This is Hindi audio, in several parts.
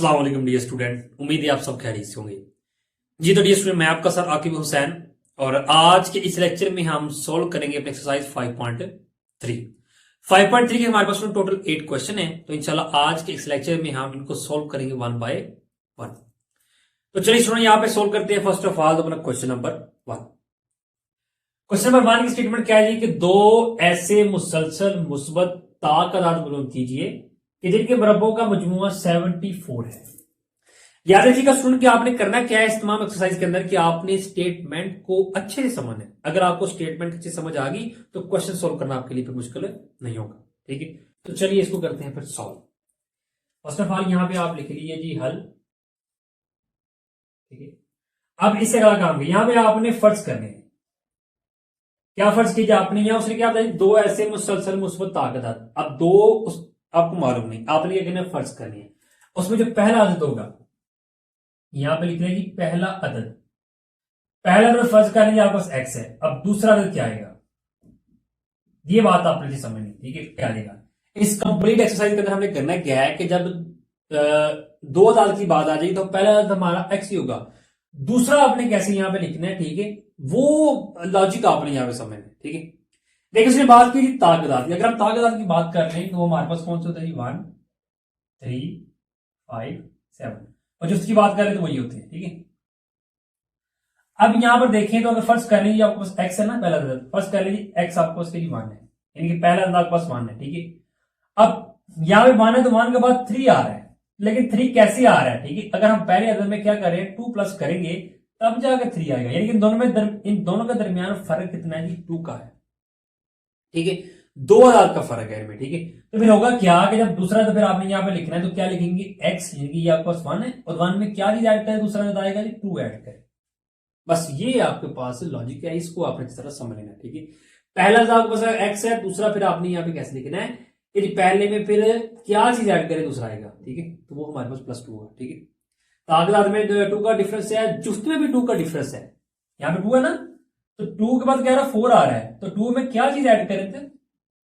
अस्सलाम वालेकुम डियर स्टूडेंट, उम्मीद है आप सब खैरियत से होंगे। जी तो डियर स्टूडेंट, मैं आपका सर आकिब हुसैन और आज के इस लेक्चर में हम सोल्व करेंगे अपने एक्सरसाइज 5.3। 5.3 के हमारे पास टोटल 8 क्वेश्चन है, तो इंशाल्लाह आज के इस लेक्चर में हम इनको सोल्व करेंगे वन बाय वन। तो चलिए स्टूडेंट यहाँ पे सोल्व करते हैं। फर्स्ट ऑफ ऑल तो अपना क्वेश्चन नंबर 1। क्वेश्चन नंबर 1 की स्टेटमेंट क्या है जी कि दो ऐसे मुसलसल मुस्बत ताकदाद मालूम कीजिए कि जिनके मरब्बों का मजमूआ 74 है। याद रखिएगा स्टूडेंट कि आपने करना क्या है इस तमाम एक्सरसाइज के अंदर कि आपने स्टेटमेंट को अच्छे से समझना है। अगर आपको स्टेटमेंट अच्छे समझ आ गई तो क्वेश्चन सोल्व करना आपके लिए फिर मुश्किल नहीं होगा। ठीक है, तो चलिए इसको करते हैं फिर सॉल्व। फर्स्ट ऑफ ऑल यहां पे आप लिख लीजिए जी हल। ठीक है, अब इससे अगला काम किया, यहां पे आपने फर्ज करने हैं। क्या फर्ज कीजिए आपने, यहां उसने क्या बताया, दो ऐसे मुसलसल मुस्बत ताकदात। अब दो आपको मालूम नहीं, आपने क्या करना है, फर्ज करनी है। उसमें जो पहला अदद होगा यहां पे लिख लेंगे पहला अदद। पहला अदद फर्ज कर लीजिए आपके पास एक्स है। अब दूसरा अदद क्या आएगा, ये बात आपने समझनी। ठीक है, क्या आएगा इस कंप्लीट एक्सरसाइज के अंदर हमने करना क्या है कि जब दो अदद की बात आ जाएगी तो पहला अदद हमारा एक्स ही होगा। दूसरा आपने कैसे यहां पे लिखना है, ठीक है, वो लॉजिक आपने यहां पे समझना है। ठीक है, देखिए उसने बात की ताकदात की। अगर हम ताकदात की बात कर रहे हैं तो हमारे पास कौन सा होता है, 1 3 5 7, और जो उसकी बात कर रहे हैं तो वही होते हैं। ठीक है, अब यहां पर देखें तो अगर फर्स्ट कर लीजिए आपके पास एक्स है ना, पहला अदद फर्स्ट कर लीजिए एक्स आपके पास 1 है, यानी कि पहला अदद आपके पास 1 है। ठीक है, अब यहां पे 1 है तो 1 के बाद 3 आ रहा है, लेकिन 3 कैसे आ रहा है, ठीक है, अगर हम पहले अदद में क्या करें 2 प्लस करेंगे तब जाकर 3 आएगा, यानी कि इन दोनों के दरमियान फर्क कितना है जी, 2 का है। ठीक है, 2000 का फर्क है इनमें। ठीक है, तो फिर होगा क्या कि जब दूसरा तो फिर आपने यहां पे लिखना है तो क्या लिखेंगे एक्स, यानी कि ये आपके पास 1 है और 1 में क्या चीज ऐड करें, दूसरा जो आएगा जी 2 ऐड करें। बस ये आपके पास लॉजिक है, इसको आपने किस तरह समझ लेना। ठीक है, पहला जो आपके पास एक्स है, दूसरा फिर आपने यहां पे कैसे लिखना है कि पहले में फिर क्या चीज ऐड करें, दूसरा आएगा। ठीक है, तो वो हमारे पास +2 है। ठीक है, ताकदात में 2 का डिफरेंस है, जुफ्त में भी 2 का डिफरेंस है। यहां पे 2 है ना, तो 2 के बाद कह रहा 4 आ रहा है, तो 2 में क्या चीज ऐड करें थे,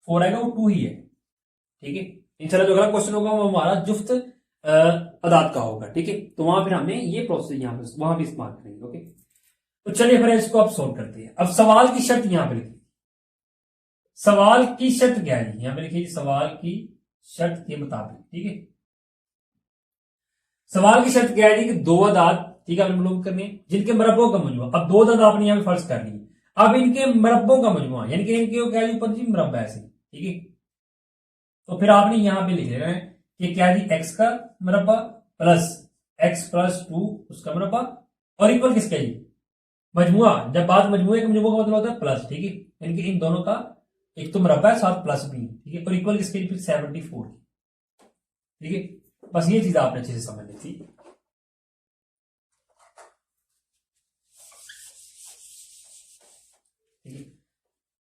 4 आएगा, वो 2 ही है। ठीक है, इंशाल्लाह जो अगला क्वेश्चन होगा वो हमारा जुफ्त अदाद का होगा। ठीक है, तो वहां फिर हमने ये प्रोसेस यहां पे वहां भी इस्तेमाल करेंगे। ओके, तो चलिए फिर इसको अब सोल्व करते हैं। अब सवाल की शर्त यहां पे लिखिए। सवाल की शर्त क्या है, यहां पे लिखिए सवाल की शर्त के मुताबिक। ठीक है, सवाल की शर्त क्या है कि दो अदाद, ठीक है, मालूम करने जिनके मरब्बों का मजमुआ। अब दो अदाद आपने यहां पे फर्ज कर लिए, अब इनके मरब्बों का मजमुआ, यानी कि इनके क्या ऊपर जी मरब्बा ऐसे। ठीक है, तो फिर आपने यहां पे लिख लेना है कि क्या जी एक्स का मरब्बा प्लस एक्स प्लस 2 उसका मरब्बा और इक्वल किसका जी, मजमुआ। जब बात मजमुए के मजमुआ का मतलब होता है प्लस। ठीक है, यानी कि इन दोनों का एक तो मरब्बा है साथ प्लस भी। ठीक है, और इक्वल किसके लिए, फिर 74। ठीक है, बस ये चीज आपने अच्छे से समझ ली थी।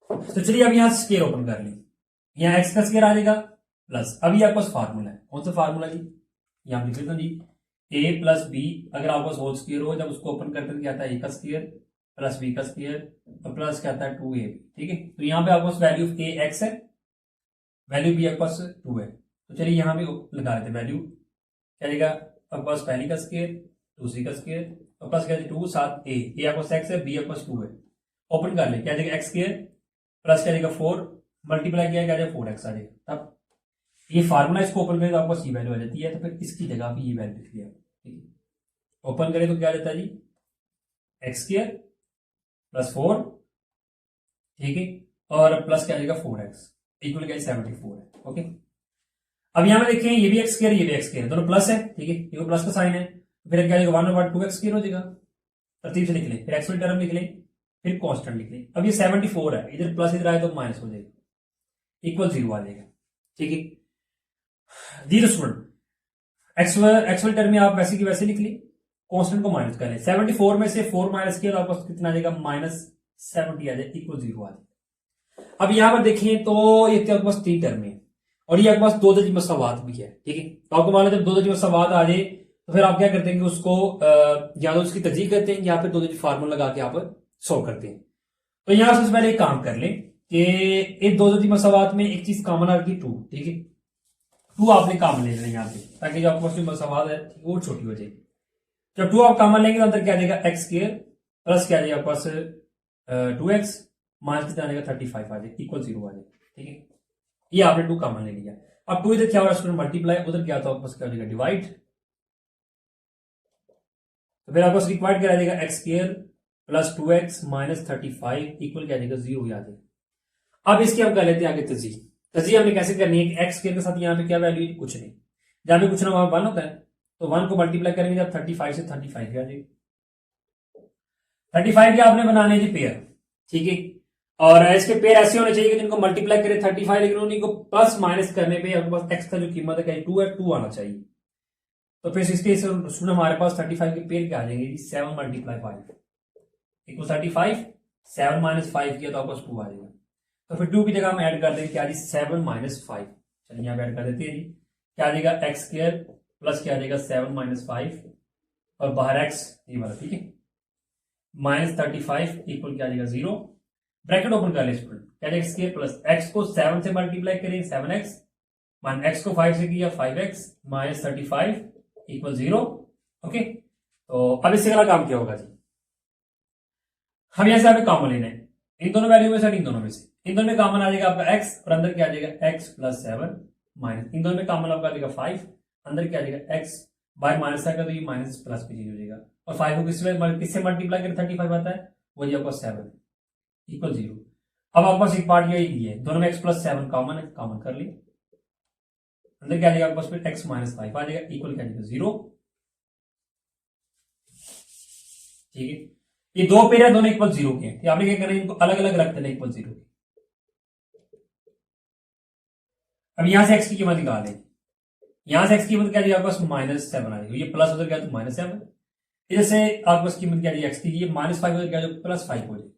तो चलिए अब यहां स्केयर ओपन कर लें। यहां एक्स का स्केयर आ जाएगा प्लस, अभी आपके पास फार्मूला है, कौन सा फार्मूला जी, यहां लिख लेता हूं जी, ए प्लस बी अगर आपके पास होल स्केयर हो, जब उसको ओपन करते हैं क्या आता है, ए का स्केयर प्लस बी का स्केयर और प्लस क्या आता है 2ab। ठीक है, तो यहां पे आपके पास वैल्यू ए एक्स है, वैल्यू बी आपके पास 2 है। तो चलिए यहां पे लगा लेते हैं वैल्यू, क्या जाएगा आपके पास पहली का स्केयर दूसरी का स्केयर और प्लस क्या 2 साथ ए आपके पास एक्स है, बी आपके पास 2 है। ओपन कर ले, क्या जाएगा एक्स स्केयर प्लस क्या जाएगा 4 मल्टीप्लाई किया क्या जाएगा 4x आ जाएगा। तब ये फार्मूला, इसको ओपन करें तो आपको सी वैल्यू आ जाती है, तो फिर इसकी जगह पे ये वैल्यू लिख लिया। ठीक है, ओपन करें तो क्या आ जाता है जी एक्स स्केयर प्लस 4, ठीक है, और प्लस क्या आ जाएगा 4x इक्वल क्या 74 है। ओके, अब यहां पे देखें ये भी एक्स स्केयर ये भी एक्स स्केयर, दोनों प्लस है। ठीक है, ये प्लस का साइन है, फिर क्या जाएगा 1/2x स्केयर हो जाएगा। तरतीब से लिख लें, फिर एक्स वाली टर्म लिख लें, फिर कांस्टेंट लिख लें। अब ये 74 है, इधर प्लस इधर आए तो माइनस हो जाएगा, इक्वल 0 आ जाएगा। ठीक है जी, तो स्टूडेंट एक्स वाली टर्म में आप वैसे की वैसे लिख ली, कांस्टेंट को माइनस कर लें। 74 में से 4 माइनस किया तो आपको कितना आ जाएगा, -70 आ जाएगा, इक्वल 0 आ जाएगा। अब यहां पर देखिए तो ये आपके पास 3 टर्म है और ये आपके पास 2 दर्जी मसावात भी है। ठीक है, तो आपको मान लो जब 2 दर्जी मसावात आ जाए तो फिर आप क्या करते हैं कि उसको या तो उसकी तरजीह करते हैं या फिर 2 दर्जी फार्मूला लगा के आप सोल्व करते हैं। तो यहां सबसे पहले एक काम कर लें कि इन 2 दर्जी मसावात में एक चीज कॉमन आ गई 2। ठीक है, 2 आपने कॉमन ले लेना यहाँ पे, ताकि जो आपको क्वेश्चन सवाल है वो छोटी हो जाएगी। जब 2 आप कॉमन लेंगे तो अंदर क्या आ जाएगा एक्स स्क्वायर प्लस क्या आ जाएगा आपके पास 2x माइनस कितना आ जाएगा 35 आ जाएगा इक्वल 0 आ जाएगा। ठीक है, ये आपने 2 कॉमन ले लिया। अब 2 इधर क्या हो रहा है स्टूडेंट मल्टीप्लाई, उधर क्या था आपके पास क्या हो जाएगा डिवाइड, तो फिर आपको रिक्वायर्ड क्या आ जाएगा x square plus 2x minus 35 equal क्या आ जाएगा 0 आ जाएगा। अब इसकी हम कर लेते हैं आगे तजी। तजी हमें कैसे करनी है कि एक्स स्क्वायर के साथ यहाँ पे क्या वैल्यू है, कुछ नहीं, जहां पे कुछ ना वहां 1 होता है, तो 1 को मल्टीप्लाई करेंगे जब 35 से 35 क्या आ जाएगा 35 के आपने बनाने जी पेयर। ठीक है, और इसके पेयर ऐसे होने चाहिए कि जिनको मल्टीप्लाई करे 35, लेकिन उन्हीं को प्लस माइनस करने पे आपके पास एक्स का जो कीमत है 2 है 2 आना चाहिए। तो फिर इसके स्टूडेंट हमारे पास 35 के पेयर क्या आ जाएंगे 7 मल्टीप्लाई 5 इक्वल 35, 7 माइनस 5 किया तो आपको 2 आ जाएगा। तो फिर 2 की जगह हम ऐड कर देंगे क्या जी 7 माइनस 5, चलिए यहाँ पे ऐड कर देते हैं जी, क्या आ जाएगा एक्स स्क्वायर प्लस क्या आ जाएगा 7 माइनस 5 और बाहर एक्स ये वाला। ठीक है, माइनस 35 इक्वल क्या आ जाएगा 0, ब्रैकेट ओपन कर ले स्टूडेंट, क्या जाएगा स्क्वायर प्लस एक्स को 7 से मल्टीप्लाई करें 7x मान एक्स को 5 से किया 5x माइनस 35 इक्वल 0। ओके, तो अब इससे अगला काम क्या होगा जी, हम यहां से आपको कॉमन लेना है इन दोनों वैल्यू में से, इन दोनों में से, इन दोनों में कॉमन आ जाएगा आपका x और अंदर क्या आ जाएगा x प्लस 7 माइनस, इन दोनों में कॉमन आपका आ जाएगा 5, अंदर क्या आ जाएगा x बाय माइनस आएगा तो ये माइनस प्लस पे चेंज हो जाएगा, और 5 को किससे मल्टीप्लाई करें 35 आता है वो जी आपका 7 इक्वल 0। अब आपके पास एक पार्ट यही है, दोनों में x प्लस 7 कॉमन है, कॉमन कर लिया, अंदर क्या आ जाएगा आपके पास फिर x माइनस 5 आ जाएगा इक्वल क्या आ जाएगा 0। ठीक है, ये दो पेयर है दोनों इक्वल 0 के हैं, आपने क्या करना है इनको अलग अलग रख देना इक्वल 0 के। अब यहां से x की कीमत निकाल लें, यहां से x की कीमत क्या जाएगी आपके पास माइनस 7 आ जाएगी, ये प्लस उधर क्या तो माइनस 7, इधर से आपके पास कीमत क्या जाएगी x की, ये माइनस 5 उधर क्या जाएगा प्लस 5 हो जाएगा।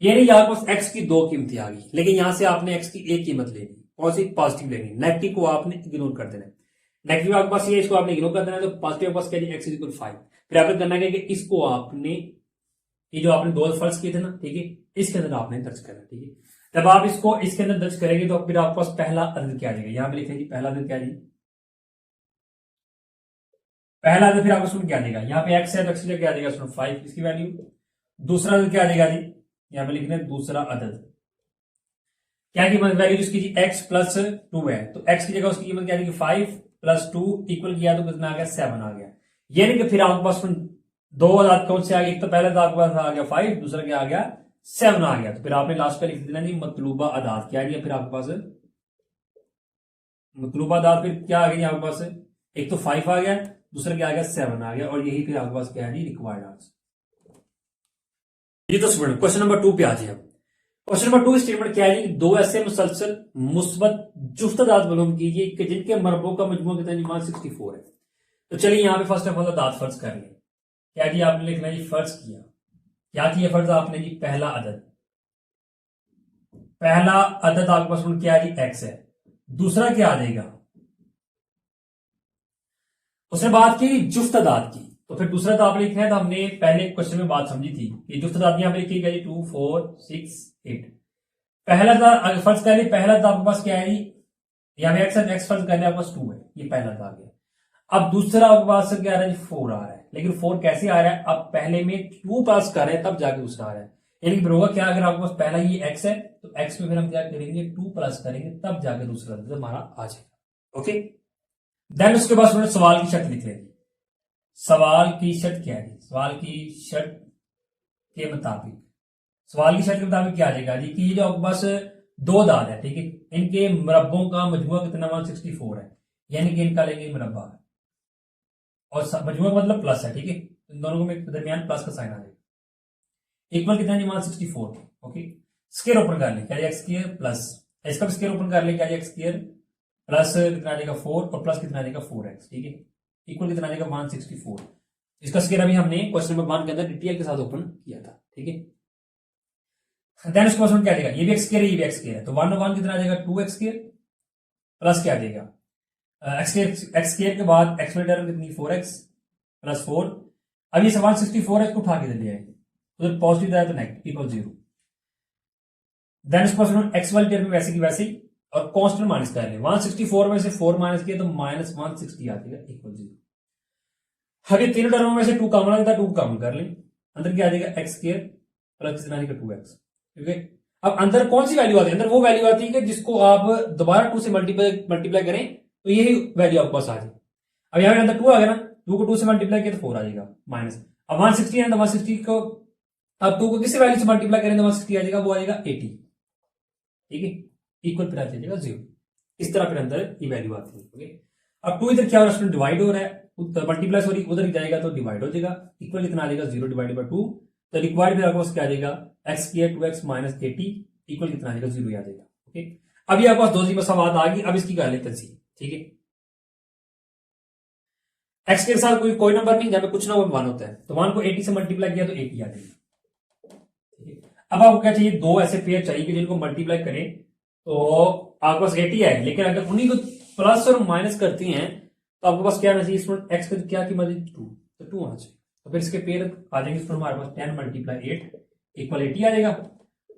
ये नहीं आपके पास x की 2 कीमतें आ गई, लेकिन यहां से आपने x की एक कीमत लेनी, कौन सी पॉजिटिव लेनी, नेगेटिव को आपने इग्नोर कर देना। नेगेटिव आपके पास ये इसको आपने इग्नोर कर देना, तो पॉजिटिव आपके पास क्या जाएगा x इक्वल 5। फिर आपने करना है कि इसको आपने ये जो आपने 2 फर्ज किए थे ना, ठीक है, इसके अंदर आपने दर्ज करना। ठीक है, जब आप इसको इसके अंदर दर्ज करेंगे तो फिर आपके पास पहला अदद क्या आ जाएगा, यहां पे लिखेंगे पहला अदद क्या जी, पहला अदद फिर आपको सुन क्या आ जाएगा, यहाँ पे x है तो x क्या आ जाएगा सुन 5 इसकी वैल्यू। दूसरा अदद क्या आ जाएगा जी, यहाँ पे लिखना है दूसरा अदद क्या कीमत वैल्यू जिसकी जी x प्लस 2 है, तो x की जगह उसकी कीमत क्या आ जाएगी 5 प्लस 2 इक्वल किया तो कितना आ गया 7 आ गया। यानी कि फिर आपके पास 2 अदाद कौन से आ गए, एक तो पहले तो आपके पास आ गया 5, दूसरा क्या आ गया 7 आ गया, तो फिर आपने लास्ट पे लिख देना जी मतलूबा अदाद क्या आ गया, फिर आपके पास मतलूबा अदाद फिर क्या आ गया आपके पास, एक तो 5 आ गया, दूसरा क्या आ गया 7 आ गया, और यही फिर आपके पास क्या है जी रिक्वायर्ड आंसर। ये तो स्टूडेंट क्वेश्चन नंबर 2 पे आ जाए। क्वेश्चन नंबर 2 स्टेटमेंट क्या है जी, दो ऐसे मुसलसल मुस्बत जुफ्त अदाद मालूम कीजिए कि जिनके मरबों का मजमू कितना 64 है। तो चलिए यहाँ पे फर्स्ट ऑफ ऑल अदाद फर्ज कर लें, क्या जी आपने लिखना है जी फर्ज किया, क्या किया फर्ज आपने जी पहला अदद, पहला अदद आपके पास क्या है जी x है, दूसरा क्या आ जाएगा, उसने बात की जुफ्त अदाद की, तो फिर दूसरा तो आपने लिखना है, तो हमने पहले क्वेश्चन में बात समझी थी कि जुफ्त अदाद यहाँ पे लिखी गई 2 4 6 8। पहला अदाद फर्ज कर लिया, पहला अदाद आपके पास क्या है जी, यहाँ पे x फर्ज कर लिया आपके पास 2 है, ये पहला अदाद गया। अब दूसरा आपके पास क्या आ रहा है 4 आ रहा है, लेकिन 4 कैसे आ रहा है, अब पहले में 2 पास कर रहे हैं तब जाके दूसरा आ रहा है, यानी फिर होगा क्या, अगर आपके पास पहला ये x है तो x में फिर हम क्या करेंगे 2 प्लस करेंगे तब जाके दूसरा हमारा आ जाएगा। ओके, देन उसके बाद सवाल की शर्त लिख लेंगे। सवाल की शर्त क्या है, सवाल की शर्त के मुताबिक, सवाल की शर्त के मुताबिक क्या आ जाएगा जी कि ये जो आपके पास 2 दाद है, ठीक है, इनके मुरब्बों का मजमुआ कितना 164 है, यानी कि इनका लेंगे मुरब्बा, और मजमुआ मतलब प्लस है, ठीक है, इन दोनों के दरमियान प्लस का साइन आ जाएगा, इक्वल कितना जी 164। ओके, स्क्वायर ओपन कर ले क्या एक्स स्क्वायर प्लस, इसका भी स्क्वायर ओपन कर ले क्या एक्स स्क्वायर प्लस कितना आ जाएगा 4 और प्लस कितना आ जाएगा 4x, ठीक है, इक्वल कितना आ जाएगा 164। इसका स्क्वायर अभी हमने क्वेश्चन नंबर 1 के अंदर डिटेल के साथ ओपन किया था। ठीक है, देन इसका क्वेश्चन क्या आ जाएगा, ये भी एक्स स्क्वायर है ये भी एक्स स्क्वायर है, तो 1 और 1 कितना आ जाएगा 2x स्क्वायर प्लस क्या आ जाएगा एक्स स्क्वायर के बाद एक्स में टर्म कितनी 4x प्लस 4। अब ये 164 को उठा के दे जाएंगे, उधर पॉजिटिव है तो नेगेटिव इक्वल 0। देन इसको एक्स वाली टर्म में वैसे की वैसे ही और कांस्टेंट माइनस कर लें, 164 में से 4 माइनस किया तो माइनस 160 आ जाएगा इक्वल 0। अभी तीनों टर्मों में से 2 कॉमन आता है, 2 कॉमन कर लें, अंदर क्या आ जाएगा एक्स स्क्वायर प्लस कितना आएगा 2x। ठीक है, अब अंदर कौन सी वैल्यू आती है, अंदर वो वैल्यू आती है कि जिसको आप दोबारा 2 से मल्टीप्लाई करें तो यही वैल्यू आपके पास आ जाए। अब यहाँ पे अंदर 2 आ गया ना, 2 को 2 से मल्टीप्लाई किया तो 4 आ जाएगा माइनस। अब 160 है तो 160 को अब 2 को किसी वैल्यू से मल्टीप्लाई करें तो 160 आ जाएगा, वो आ जाएगा 80। ठीक है, इक्वल फिर आ जाएगा 0। इस तरह फिर अंदर ये वैल्यू आती है। ओके, अब 2 इधर क्या हो रहा है, डिवाइड हो रहा है, मल्टीप्लाई सॉरी उधर ही जाएगा तो डिवाइड हो जाएगा, इक्वल कितना आ जाएगा 0 डिवाइड बाय 2। तो रिक्वायर्ड फिर आपके पास क्या आ जाएगा x square 2x minus 80 equal कितना आ जाएगा 0 आ जाएगा। ओके, अभी आपके पास दो सी मसावात आ गई, अब इसकी कर लेते हैं। ठीक है, एक्स के साथ कोई नंबर नहीं, जब कुछ ना वो 1 होता है तो 1 को 80 से मल्टीप्लाई किया तो 80 आ जाएगा। अब आपको क्या चाहिए, दो ऐसे पेयर चाहिए कि जिनको मल्टीप्लाई करें तो आपके पास 80 है, लेकिन अगर उन्हीं को प्लस और माइनस करती हैं तो आपके पास क्या आना चाहिए, इसमें एक्स की क्या कीमत है 2, तो 2 आना चाहिए। तो फिर इसके पेयर आ जाएंगे, इसमें हमारे पास 10 मल्टीप्लाई 8 इक्वल 80 आ जाएगा,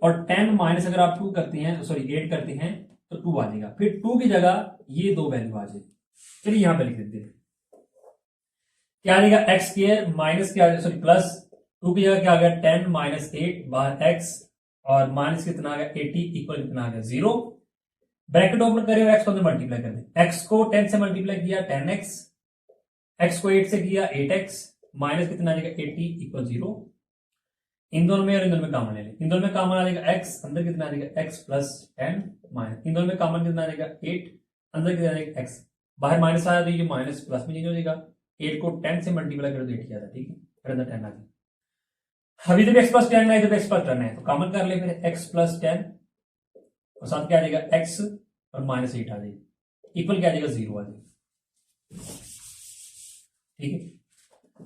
और 10 माइनस अगर आप 2 करते हैं सॉरी 8 करते हैं तो 2 आ जाएगा। फिर 2 की जगह ये दो वैल्यू आ जाएगी। चलिए यहां पे लिख देते हैं, क्या आ जाएगा एक्स स्क्वायर माइनस क्या सॉरी प्लस 2 की जगह क्या आ गया 10 माइनस 8 बाहर एक्स, और माइनस कितना आ गया 80 इक्वल कितना आ गया 0। ब्रैकेट ओपन करें और एक्स को अंदर मल्टीप्लाई कर दें, एक्स को 10 से मल्टीप्लाई किया 10x, एक्स को 8 से किया 8x, माइनस कितना आ जाएगा 80 इक्वल 0। इन दोनों में और इन दोनों में कॉमन ले लें, इन दोनों में कॉमन आ जाएगा x, अंदर कितना आ जाएगा x प्लस 10 माइनस, इन दोनों में कॉमन कितना आ जाएगा 8, अंदर कितना आ जाएगा x, बाहर माइनस आया तो ये माइनस प्लस में चेंज हो जाएगा, 8 को 10 से मल्टीप्लाई करो तो 8 आता है। ठीक है, फिर अंदर 10 आ जाएगा। अभी जब x प्लस 10 है जब x प्लस 10 है तो कॉमन कर ले, फिर x प्लस 10 और साथ क्या आ जाएगा x और माइनस 8 आ जाएगा, इक्वल क्या आ जाएगा 0 आ जाएगा। ठीक है,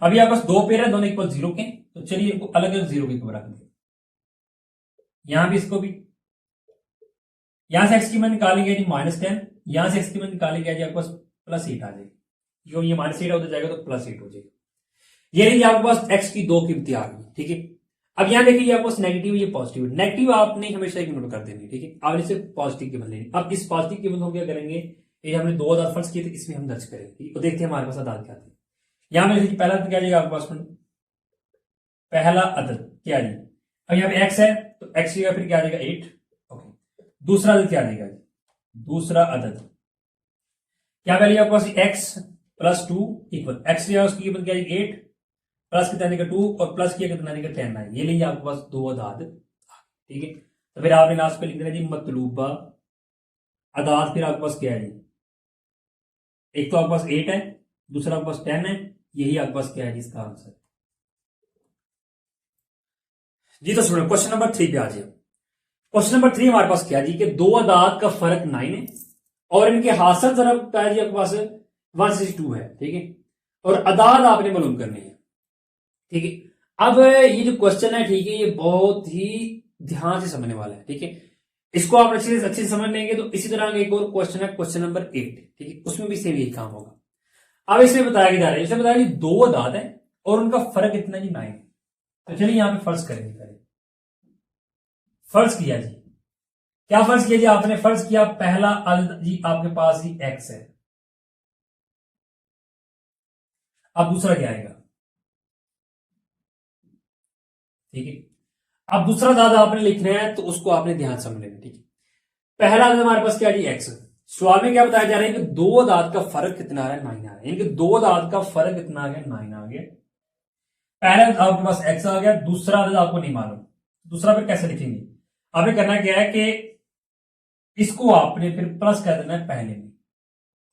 अभी आपके पास दो पेयर है, दोनों इक्वल 0 के, तो चलिए इनको अलग अलग 0 के ऊपर रख दें, यहां भी इसको भी, यहां से x की मान निकालेंगे जी -10, यहां से x की मान निकालेंगे जी आपके पास प्लस 8 आ जाएगी, क्यों ये -8 उधर जाएगा तो प्लस 8 हो जाएगा। ये रही आपके पास x की दो कीमतें आ गई। ठीक है, अब यहां देखिए आपके पास नेगेटिव ये पॉजिटिव, नेगेटिव आपने हमेशा इग्नोर कर देनी। ठीक है, आपने सिर्फ पॉजिटिव कीमत लेनी। अब इस पॉजिटिव कीमत को क्या करेंगे, ये हमने 2 आधार फर्ज किए थे, इसमें हम दर्ज करेंगे तो देखते हैं हमारे पास आधार क्या आती है। यहां में देखिए पहला क्या जाएगा आपके पास, पहला अदद क्या जी, अब यहाँ पे x है तो x की जगह फिर क्या आ जाएगा 8। ओके, दूसरा अदद क्या आ जाएगा, दूसरा अदद क्या वैल्यू आपके पास x प्लस 2 इक्वल x की जगह उसकी कीमत क्या आएगी 8 प्लस कितना आएगा 2 और प्लस किया कितना आएगा 10 आएगा, ये लीजिए आपके पास दो अदाद। ठीक है, तो फिर आपने लास्ट पे लिख देना जी मतलूबा अदाद, फिर आपके पास क्या है जी, एक तो आपके पास 8 है, दूसरा आपके पास 10 है, यही आपके पास क्या है जी इसका आंसर जी। तो सुनो क्वेश्चन नंबर 3 पे आ जाए। क्वेश्चन नंबर 3 हमारे पास क्या है जी कि दो अदाद का फर्क 9 है और इनके हासिल ज़रब क्या है जी आपके पास 162 है। ठीक है, और अदाद आपने मालूम करनी है। ठीक है, अब ये जो क्वेश्चन है ठीक है ये बहुत ही ध्यान से समझने वाला है। ठीक है, इसको आप अच्छे से समझ लेंगे तो इसी तरह का एक और क्वेश्चन है क्वेश्चन नंबर 8। ठीक है, उसमें भी सेम यही काम होगा। अब इसमें बताया जा रहा है, इसमें बताया दो अदाद है और उनका फर्क इतना जी 9 है। तो चलिए यहां पे फर्ज करेंगे, फर्ज किया जी, क्या फर्ज किया जी आपने, फर्ज किया पहला अदद जी आपके पास ही x है, अब दूसरा क्या आएगा। ठीक है, अब दूसरा अदद आपने लिखना है तो उसको आपने ध्यान समझ लेना। ठीक है, पहला अदद हमारे पास क्या जी x, सवाल में क्या बताया जा रहा है कि दो अदाद का फर्क कितना आ रहा है 9 आ रहा है, यानी कि दो अदाद का फर्क कितना आ गया 9 आ गया। पहला अदद आपके पास x आ गया, दूसरा अदद आपको नहीं मालूम, दूसरा फिर कैसे लिखेंगे, आपने करना क्या है कि इसको आपने फिर प्लस कर देना है पहले में।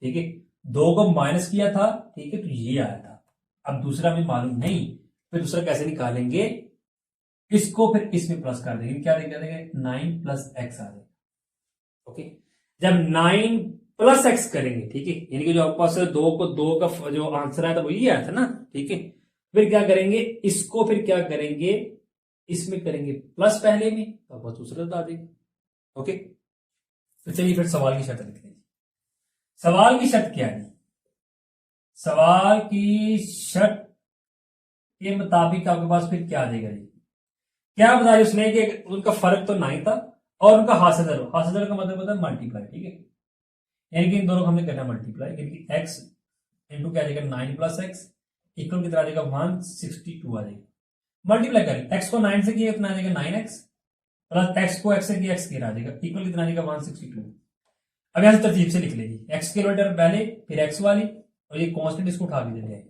ठीक है, 2 को माइनस किया था, ठीक है, तो ये आया था, अब दूसरा में मालूम नहीं, फिर दूसरा कैसे निकालेंगे, इसको फिर इसमें प्लस कर देंगे, क्या देंगे 9 प्लस एक्स आ जाएगा। ओके, जब 9 प्लस एक्स करेंगे, ठीक है, यानी कि जो आपके पास 2 को 2 का जो आंसर आया था वो ये आया था ना। ठीक है, फिर क्या करेंगे, इसको फिर क्या करेंगे, इसमें करेंगे प्लस पहले में, तो बहुत दूसरा बता देंगे। ओके, तो चलिए फिर सवाल की शर्त लिखते हैं। सवाल की शर्त क्या है, सवाल की शर्त के मुताबिक आपके पास फिर क्या आ जाएगा जी, क्या बताया उसने कि उनका फर्क तो 9 था और उनका हासिल का मतलब होता है मल्टीप्लाई, ठीक है, यानी कि इन दोनों को हमने करना मल्टीप्लाई, यानी कि x इंटू क्या आ जाएगा 9 प्लस एक्स इक्वल कितना आ जाएगा 162 आ जाएगा। मल्टीप्लाई करें, x को 9 से किया कितना आ जाएगा 9x प्लस x को x से किया x आ जाएगा इक्वल कितना आ जाएगा 162। अब यहां से तरतीब से लिख लेगी, x के टर्म पहले फिर x वाली और ये कांस्टेंट इसको उठा के दे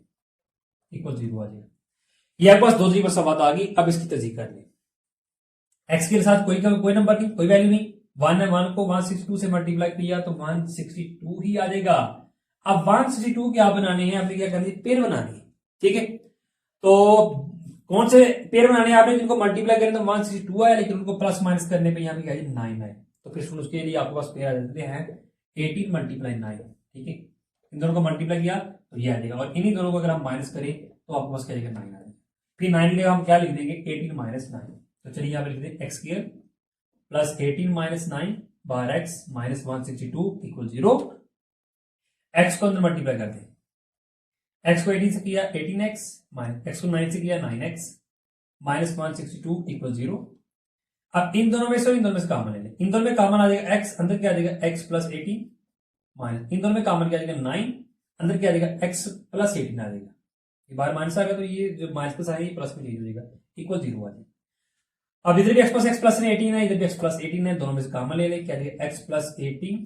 इक्वल 0 आ जाएगा। ये आपके पास दो तरीके से बात आ गई। अब इसकी तस्दीक कर लें, x के साथ कोई नंबर नहीं, कोई वैल्यू नहीं, 1 है, 1 को 162 से मल्टीप्लाई किया तो 162 ही आ जाएगा। अब 162 क्या बनाने हैं आपने, क्या करनी है, पेयर बनानी है, ठीक है। तो कौन से पेयर बनाने हैं आपने, जिनको मल्टीप्लाई करें तो 162 आया, लेकिन उनको प्लस माइनस करने पे यहाँ पे क्या है 9 आए, तो फिर उसके लिए आपके पास पेयर आ जाते हैं 18 मल्टीप्लाई 9, ठीक है। इन दोनों को मल्टीप्लाई किया तो ये आ जाएगा, और इन्हीं दोनों को अगर हम माइनस करें तो आपके पास क्या आएगा 9 आ जाएगा। फिर 9 के लिए हम क्या लिख देंगे 18 माइनस 9, तो चलिए यहाँ पे लिख दें एक्स स्क्वायर प्लस 18 माइनस 9 बार एक्स माइनस 162 इक्वल 0। एक्स को अंदर मल्टीप्लाई कर दें, एक्स को 18 से किया 18x माइनस एक्स को 9 से किया 9x माइनस 162 इक्वल 0। अब इन दोनों में से कॉमन ले लें, इन दोनों में कॉमन आ जाएगा x, अंदर क्या आ जाएगा x प्लस 18 माइनस इन दोनों में कॉमन क्या आ जाएगा 9, अंदर क्या आ जाएगा x प्लस 18 आ जाएगा, ये बाहर माइनस आ गया तो ये जो माइनस प्लस आएगा ये प्लस में चेंज हो जाएगा इक्वल 0 आ जाएगा। अब इधर भी x प्लस 18 है, इधर भी x प्लस 18 है, दोनों में से कॉमन ले लें, क्या आ जाएगा x प्लस 18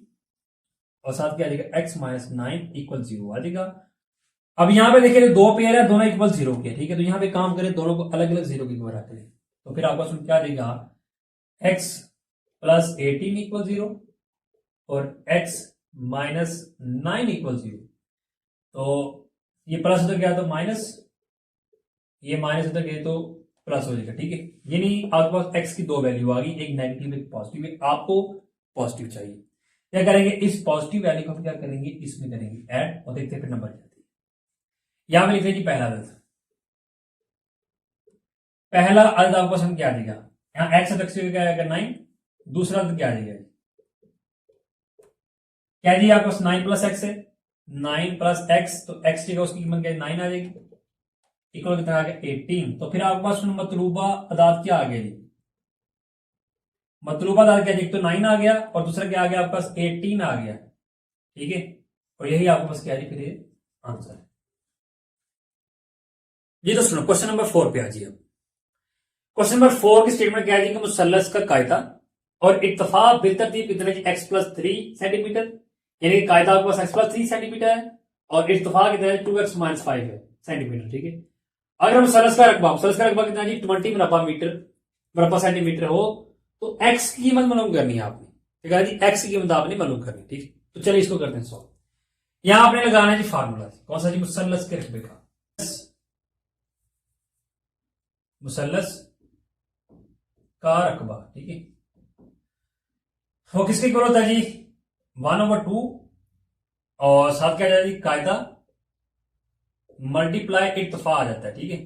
और साथ क्या आ जाएगा x माइनस 9 इक्वल 0 आ जाएगा। अब यहां पे देखिए दो पेयर है, दोनों इक्वल 0 के, ठीक है, तो यहां पे काम करें दोनों को अलग अलग 0 की बराबर करें, तो फिर आपको क्या आ जाएगा x प्लस 18 इक्वल 0 और x माइनस 9 इक्वल 0। तो ये प्लस उधर गया तो माइनस, ये माइनस उधर गए तो प्लस हो जाएगा, ठीक है। यानी आपके पास x की दो वैल्यू आ गई, एक नेगेटिव एक पॉजिटिव, एक आपको पॉजिटिव चाहिए। क्या करेंगे, इस पॉजिटिव वैल्यू को हम क्या करेंगे इसमें करेंगे ऐड और देखते फिर नंबर जाते हैं। यहां पे लिख लीजिए पहला अदद, पहला अदद आपको पास हम क्या देगा, यहाँ x अदद से क्या आएगा 9, दूसरा अदद क्या आ जाएगा, क्या जी आपके पास 9 प्लस एक्स है, 9 प्लस एक्स, तो x की उसकी कीमत क्या 9 आ जाएगी इक्वल कितना आ गया 18। तो फिर आपके पास मतलूबा अदाद क्या आ गया जी, मतलूबा अदाद क्या, एक तो 9 आ गया और दूसरा क्या आ गया आपके पास 18 आ गया, ठीक है, और यही आपके पास क्या है फिर आंसर है। ये तो सुनो क्वेश्चन नंबर 4 पे आ जाइए। क्वेश्चन नंबर 4 की स्टेटमेंट क्या है कि मुसल्लस का कायदा और इत्तफा बिलतरतीब कितना है x प्लस 3 सेंटीमीटर, यानी कि कायदा आपके पास x प्लस 3 सेंटीमीटर है और इत्तफा कितना है 2x माइनस 5 है सेंटीमीटर, ठीक है। अगर मुसल्लस का रकबा कितना है 20 मुरब्बा सेंटीमीटर हो तो x की कीमत मालूम करनी है आपने, ठीक है जी, x की कीमत आपने मालूम करनी, ठीक है। तो चलिए इसको करते हैं सॉल्व। यहां आपने लगाना है जी फार्मूला, कौन सा जी, मुसल्लस के रकबे का, मुसल्लस का रकबा, ठीक है, वो किसके इक्वल होता है जी 1/2 और साथ क्या जाएगी कायदा मल्टीप्लाई इत्तफा आ जाता है, ठीक है।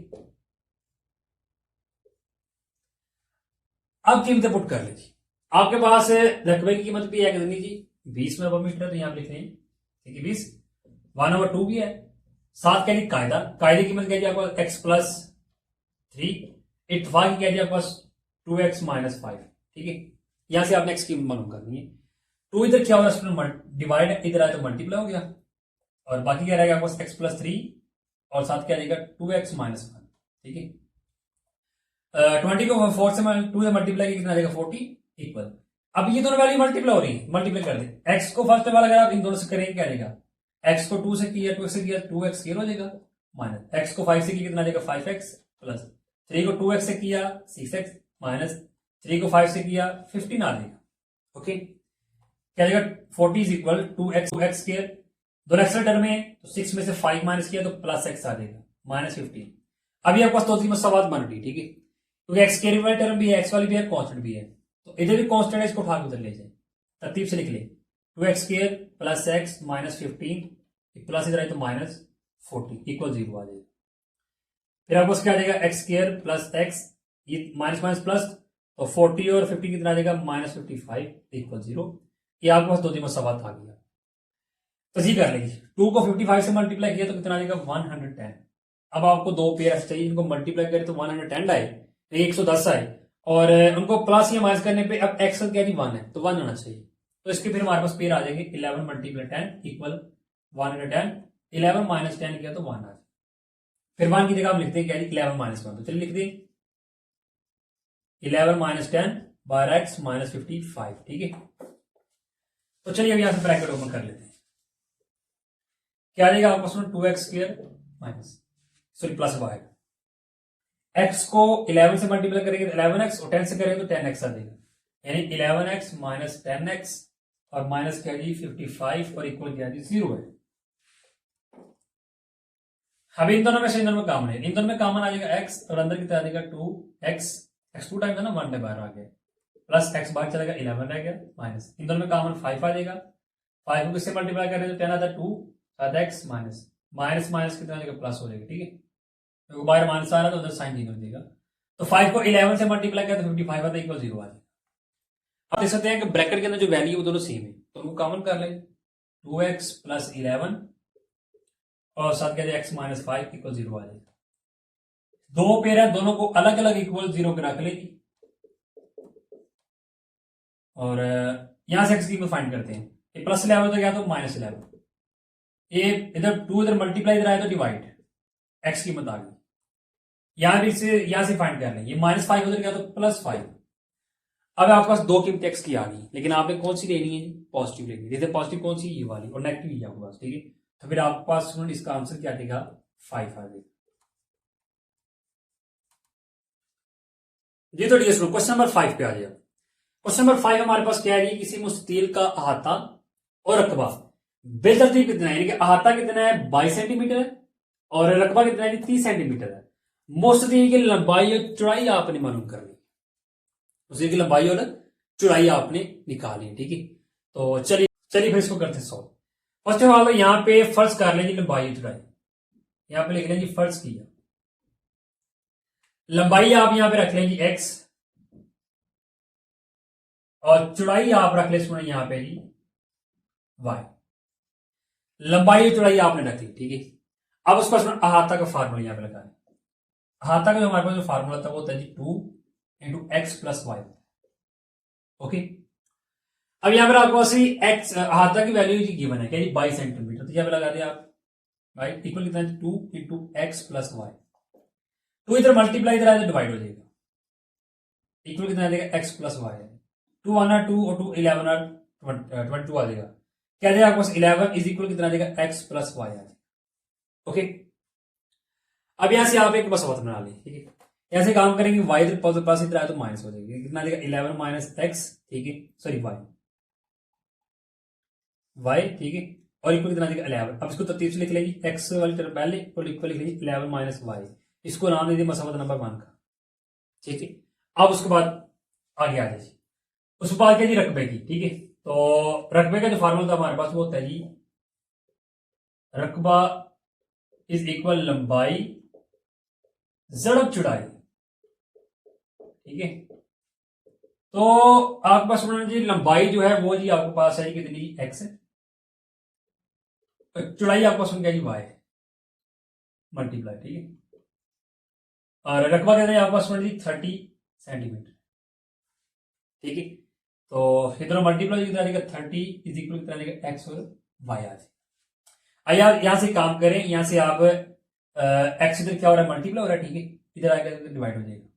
अब कीमतें पुट कर लीजिए, आपके पास रकबे की कीमत भी है कितनी जी 20 मुरब्बा मीटर, तो यहां लिख रहे हैं, ठीक है, 20 1/2 भी है, साथ क्या जी कायदे की कीमत क्या जी आपको x प्लस 3, इत्तफा की क्या जी आपके पास 2x माइनस 5, ठीक है। यहां से आपने x की मालूम करनी है, 2 इधर क्या होगा डिवाइड, इधर आए तो मल्टीप्लाई हो गया और बाकी क्या रहेगा आपके पास x प्लस 3 और साथ क्या रहेगा 2x माइनस 1, ठीक है। 20 को 4 से 2 से मल्टीप्लाई कितना रहेगा 40 इक्वल। अब ये दोनों वैल्यू मल्टीप्लाई हो रही है, मल्टीप्लाई कर दे, x को फर्स्ट वाला अगर आप इन दोनों से करेंगे क्या रहेगा, x को 2 से किया 2 से किया 2x स्क्वायर हो जाएगा माइनस x को 5 से किया कितना रहेगा 5x प्लस 3 को 2x से किया 6x माइनस 3 को 5 से किया 15 आ जाएगा, ओके। क्या जाएगा 40 इज इक्वल 2x स्क्वायर, दोनों एक्स टर्म में तो 6 में से 5 माइनस किया तो प्लस x आ जाएगा माइनस 15। अभी आपके पास दो तीन सवाल बन रही, ठीक है, क्योंकि एक्स स्क्वायर वाली टर्म भी है, एक्स वाली भी है, कांस्टेंट भी है, तो इधर भी कांस्टेंट है, इसको उठा के उधर ले जाए, तरतीब से लिख ले 2x square plus x minus 15 plus इधर आए तो माइनस 40 इक्वल 0 आ जाएगा। फिर आपको क्या आ जाएगा एक्स स्क्वायर प्लस एक्स, ये माइनस माइनस प्लस, तो 40 और 50 कितना आ जाएगा माइनस 55 इक्वल 0। ये आपके पास दो तीन सवाल आ गया, तो जी कर लीजिए, 2 को 55 से मल्टीप्लाई किया तो कितना आ जाएगा 110। अब आपको दो पेयर चाहिए, इनको मल्टीप्लाई करें तो 110 आए, 110 आए, और उनको प्लस या माइनस करने पे अब एक्स क्या जी 1 है तो 1 होना चाहिए। तो इसके फिर हमारे पास पेयर आ जाएंगे 11 मल्टीप्लाई 10 इक्वल 110। 11 माइनस 10 किया तो 1 आ जाए। फिर 1 की जगह हम लिखते हैं क्या जी 11 माइनस 1, तो चलिए लिख दें 11 माइनस 10 बार एक्स माइनस 55, ठीक है। तो चलिए अब यहां से ब्रैकेट ओपन कर लेते हैं। क्या आ जाएगा आपके पास में 2x square minus sorry plus Y, X को 11 से मल्टीप्लाई करेंगे तो 11x और 10 से करेंगे तो 10x आ जाएगा, यानी 11x माइनस 10x और माइनस क्या जी 55 और इक्वल क्या जी 0 है। अभी इन दोनों में से इन दोनों में कॉमन है, इन दोनों में कॉमन आ जाएगा x और अंदर की तरह आ जाएगा 2x, x 2 टाइम था ना 1 बाहर आ गया, प्लस x बाहर चला गया 11 रह गया माइनस, इन दोनों में कॉमन 5 आ जाएगा। 5 को किससे मल्टीप्लाई करें तो 10 आता है 2 साथ x माइनस माइनस माइनस कितना आ जाएगा प्लस हो जाएगा, ठीक है। तो बाहर माइनस आ रहा है तो उधर साइन नहीं कर देगा। तो 5 को 11 से मल्टीप्लाई किया तो 55 आता है इक्वल 0 आ जाएगा। आप देख सकते हैं कि ब्रैकेट के अंदर जो वैल्यू वो दोनों सेम है, तो उनको कॉमन कर लें 2x प्लस 11 और साथ क्या x माइनस 5 इक्वल 0 आ जाएगा। दो पेयर है, दोनों को अलग अलग इक्वल 0 के रख लेगी और यहां से x की फाइंड करते हैं। ये प्लस 11 तो क्या तो माइनस 11, ये इधर 2 इधर मल्टीप्लाई इधर आया तो डिवाइड, x कीमत आ गई। यहां भी से यहां से फाइंड कर लें, ये माइनस 5 उधर गया तो प्लस 5। अब आपके पास दो कीमत x की आ गई, लेकिन आपने कौन सी लेनी है पॉजिटिव लेनी है। जैसे पॉजिटिव कौन सी ये वाली और नेगेटिव ये आपके पास, ठीक है। तो फिर आपके पास इसका आंसर क्या देगा 5 आ जाएगा जी। तो डियर क्वेश्चन नंबर 5 पे आ जाएगा। क्वेश्चन नंबर 5 हमारे पास क्या है जी, किसी मुस्ततील का अहाता और रकबा बेतरतीब कितना है, यानी कि अहाता कितना है 22 सेंटीमीटर है और रकबा कितना है 30 सेंटीमीटर है। मुस्ततील की लंबाई और चौड़ाई आपने मालूम करनी, उसी की लंबाई और चौड़ाई आपने निकाली, ठीक है। तो चलिए फिर इसको करते हैं सॉल्व। फर्स्ट ऑफ ऑल यहां पे फर्ज कर लें जी लंबाई और चौड़ाई, यहां पे लिख लें जी फर्ज किया। लंबाई आप यहां पे रख लें जी x और चौड़ाई आप रख ले सुने यहां पे जी y। लंबाई और चौड़ाई आपने रख ली, ठीक है। अब उसका अहाता का फार्मूला यहां पे लगाएं। अहाता का जो हमारे पास जो फार्मूला था वो होता है जी 2 into X plus Y, okay. अब यहां पर आपको एक्स अहाता की वैल्यू जी गिवन है क्या जी 22 सेंटीमीटर, तो यहां पे लगा दिया आप भाई इक्वल कितना है 2 इंटू एक्स प्लस वाई। 2 इधर मल्टीप्लाई इधर आया डिवाइड हो जाएगा, इक्वल कितना आ जाएगा एक्स प्लस वाई। 2 आना 2 और 2 11 और 22 आ जाएगा, क्या जाएगा आपके पास 11 इज इक्वल कितना आ जाएगा एक्स प्लस वाई आ जाएगा, ओके। अब यहां से आप एक बस बना लें, ठीक है। यहां से काम करेंगे वाई इधर प्लस इधर आया तो माइनस हो जाएगी, कितना आ जाएगा 11 माइनस एक्स, ठीक है, सॉरी वाई, ठीक है, और इक्वल कितना आ जाएगा 11। अब इसको तरतीब से लिख लेंगे, एक्स वाली तरफ पहले और इक्वल लिख लेंगे 11 माइनस वाई, इसको नाम दे दिए मसला नंबर 1 का, ठीक है। अब उसके बाद आगे आ जाइए, उसके बाद क्या जी रकबे की, ठीक है। तो रकबे का जो फार्मूला था हमारे पास वो होता है जी रकबा इज इक्वल लंबाई जड़ब चौड़ाई, ठीक है। तो आपके पास जी लंबाई जो है वो जी आपके पास है कितनी एक्स है, तो चौड़ाई आपको सुन क्या जी वाई मल्टीप्लाई, ठीक है। और रकबा कहते हैं आपके पास जी 30 सेंटीमीटर, ठीक है। तो इधर मल्टीप्लाई कितना आएगा 30 इज इक्वल कितना आएगा एक्स और वाई आ जाएगा। यहां से काम करें, यहां से आप एक्स इधर क्या हो रहा है मल्टीप्लाई हो रहा है, ठीक है, इधर आएगा तो डिवाइड हो जाएगा,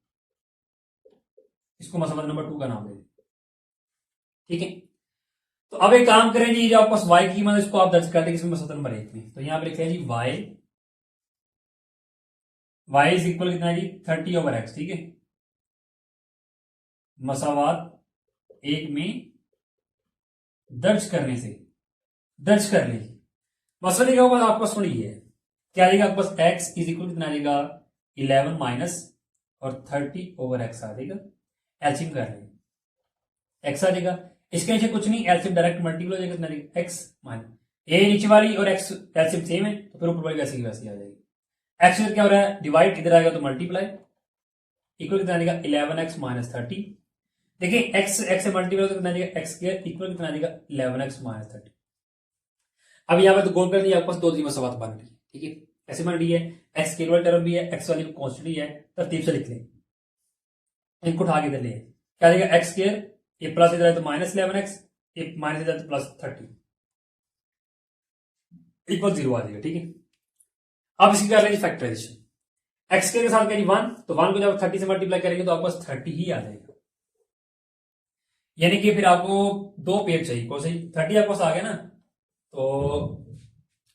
इसको मसला नंबर 2 का नाम दे, ठीक है। तो अब एक काम करें जी, जो आपके पास y की कीमत इसको आप दर्ज कर दें इसमें मसला नंबर 1 में, तो यहां पे लिखते हैं जी y इज इक्वल कितना है जी 30 ओवर एक्स, ठीक है, मसावात 1 में दर्ज करने से दर्ज कर लीजिए। मसला लिखा होगा आपके पास सुनिए क्या आएगा आपके पास x इज इक्वल कितना आएगा 11 माइनस और 30 ओवर एक्स आ जाएगा, एलसीएम कर लेंगे एक्स आ जाएगा, इसके नीचे कुछ नहीं एलसीएम डायरेक्ट मल्टीपल हो जाएगा कितना आएगा एक्स माइनस ए नीचे वाली और एक्स एलसीएम सेम है तो फिर ऊपर वाली वैसे की वैसे आ जाएगी। एक्स इधर क्या हो रहा है डिवाइड, इधर आएगा तो मल्टीप्लाई, इक्वल कितना आएगा 11x माइनस 30। देखिए एक्स एक्स से मल्टीप्लाई तो कितना आएगा एक्स स्क्वायर इक्वल कितना आएगा 11x माइनस 30। अब यहाँ पे तो गोल कर दिया आपके पास दो मसवात बन रही है, ठीक है, ऐसे बन रही है, एक्स स्क्वायर वाली टर्म भी है, एक्स वाली कॉन्स्टेंट ही है, तरतीब से लिख लें। इनको उठा के इधर ले आए, क्या आ जाएगा एक्स स्क्वायर, ये प्लस इधर है तो -11x, ये माइनस इधर तो +30 इक्वल 0 आ जाएगा। ठीक है, अब इसकी कर लेंगे फैक्टराइजेशन। एक्स के साथ क्या 1, तो 1 को जब 30 से मल्टीप्लाई करेंगे तो आपके पास 30 ही आ जाएगा, यानी कि फिर आपको दो पेयर चाहिए, कौन सी 30 आपके पास आ गया ना, तो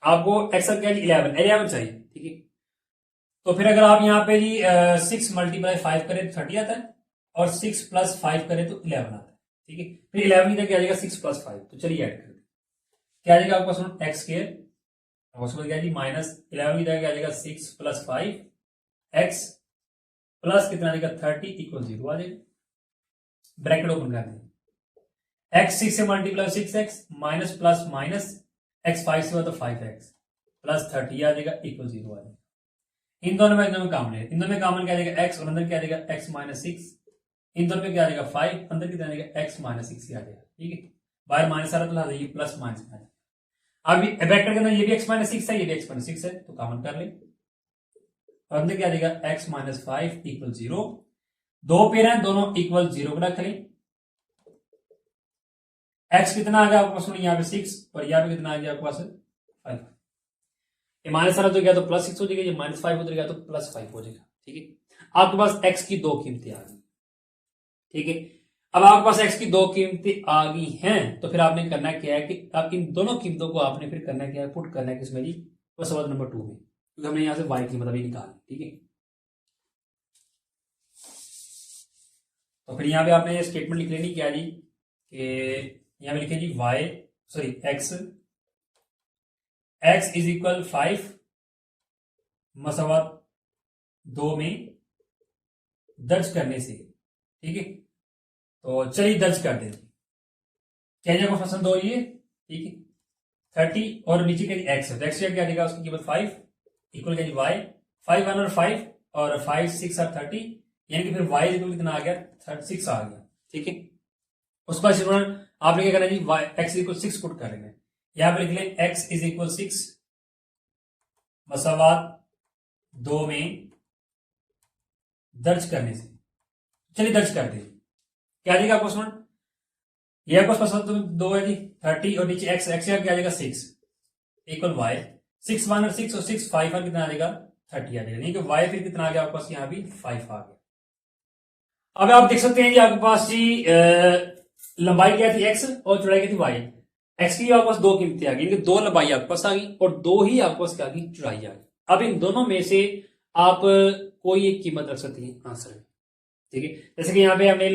आपको एक्स क्या 11 चाहिए। ठीक है, तो फिर अगर आप यहाँ पे जी 6 मल्टीप्लाई 5 करें तो 30 आता है, और 6 प्लस 5 करें तो 11 आता है। ठीक है, फिर 11 इधर क्या आ जाएगा 6 प्लस 5, तो चलिए ऐड कर दे, क्या आ जाएगा आपका सुनो एक्स स्क्वायर, उसके बाद क्या जी -11 इधर क्या आ जाएगा 6 प्लस 5 एक्स प्लस कितना आ जाएगा 30 इक्वल 0 आ जाएगा, ब्रैकेट ओपन कर देंगे, एक्स 6 से multiply 6x minus plus minus x 5 से हुआ तो 5x प्लस 30 आ जाएगा इक्वल 0 आ जाएगा। इन दोनों में एकदम कॉमन है, इन दोनों में कॉमन क्या आ जाएगा x, और अंदर क्या आ जाएगा x माइनस 6, इन दोनों में क्या आ जाएगा 5, अंदर कितना आ जाएगा x माइनस 6 आ जाएगा। ठीक है, बाहर माइनस आ रहा तो ला जाइए प्लस माइनस आ जाएगा। अब ब्रैकेट के अंदर ये भी x माइनस 6 है, ये भी x माइनस 6 है, तो कॉमन कर ले, और अंदर क्या आ जाएगा x माइनस 5 इक्वल 0, दो पेयर हैं दोनों इक्वल 0 को रख लें, x कितना आ गया आपके पास यहाँ पे 6, और यहाँ पे कितना आ गया आपके पास 5, ये माइनस आ रहा तो गया तो +6 हो जाएगा, ये -5 उधर गया तो +5 हो जाएगा। ठीक है, आपके पास x की दो कीमतें आ गई। ठीक है, अब आपके पास x की दो कीमतें आ गई हैं, तो फिर आपने करना क्या है कि आप इन दोनों कीमतों को आपने फिर करना क्या है, पुट करना है किसमें जी, वो सवाल नंबर 2 में, क्योंकि हमने यहां से y की कीमत अभी निकाली। ठीक है, तो फिर यहाँ पे आपने ये स्टेटमेंट लिख लेनी क्या जी, कि यहाँ पे लिखे जी x इज इक्वल 5 मसावत 2 में दर्ज करने से। ठीक है, तो चलिए दर्ज कर दें, क्या जाएगा फंक्शन 2 ये। ठीक है, 30 और नीचे क्या एक्स है, तो एक्स क्या देगा उसकी कीमत 5 इक्वल क्या जी y, 5 1 और 5 और 5 6 और 30, यानी कि फिर y इक्वल कितना आ गया 36 आ गया। ठीक है, उसके बाद स्टूडेंट आपने क्या करना है जी y x इक्वल 6 पुट करेंगे, यहां पर लिख लें x इज इक्वल 6 मसावात 2 में दर्ज करने से। चलिए दर्ज कर दीजिए, क्या आ जाएगा आपको स्टूडेंट, ये आपको पसंद तो 2 है जी 30 और नीचे x क्या आ जाएगा 6 इक्वल y, 6 1 और 6 और 6 5 और कितना आ जाएगा 30 आ जाएगा, यानी कि y फिर कितना आ गया आपके पास यहाँ भी 5 आ गया। अब आप देख सकते हैं जी आपके पास जी लंबाई क्या थी x और चौड़ाई क्या थी y, x की आपके पास दो कीमतें आ गई, यानी कि दो लंबाई आपके पास आ गई और दो ही आपके पास क्या आ गई चौड़ाई आ गई। अब इन दोनों में से आप कोई एक कीमत रख सकते हैं आंसर में। ठीक है, जैसे कि यहाँ पे हमने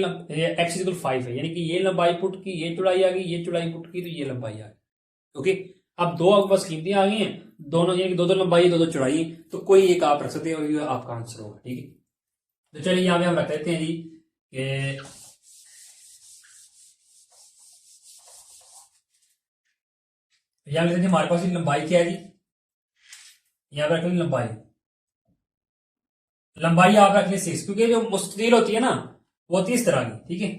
x इक्वल 5 है, यानी कि ये लंबाई पुट की, ये चौड़ाई आ गई, ये चौड़ाई पुट की तो ये लंबाई आ गई। ओके, अब दो आपके पास कीमतें आ गई हैं, दोनों यानी कि दो लंबाई दो चौड़ाई, तो कोई एक आप रख सकते हैं और ये आपका आंसर होगा। ठीक है, तो चलिए यहाँ पे हम रख देते हैं जी कि यहाँ पे हमारे पास लंबाई क्या है जी, यहाँ पे रख ली लंबाई आप रख ली 6, क्योंकि जो मुस्ततील होती है ना वो होती है इस तरह की। ठीक है,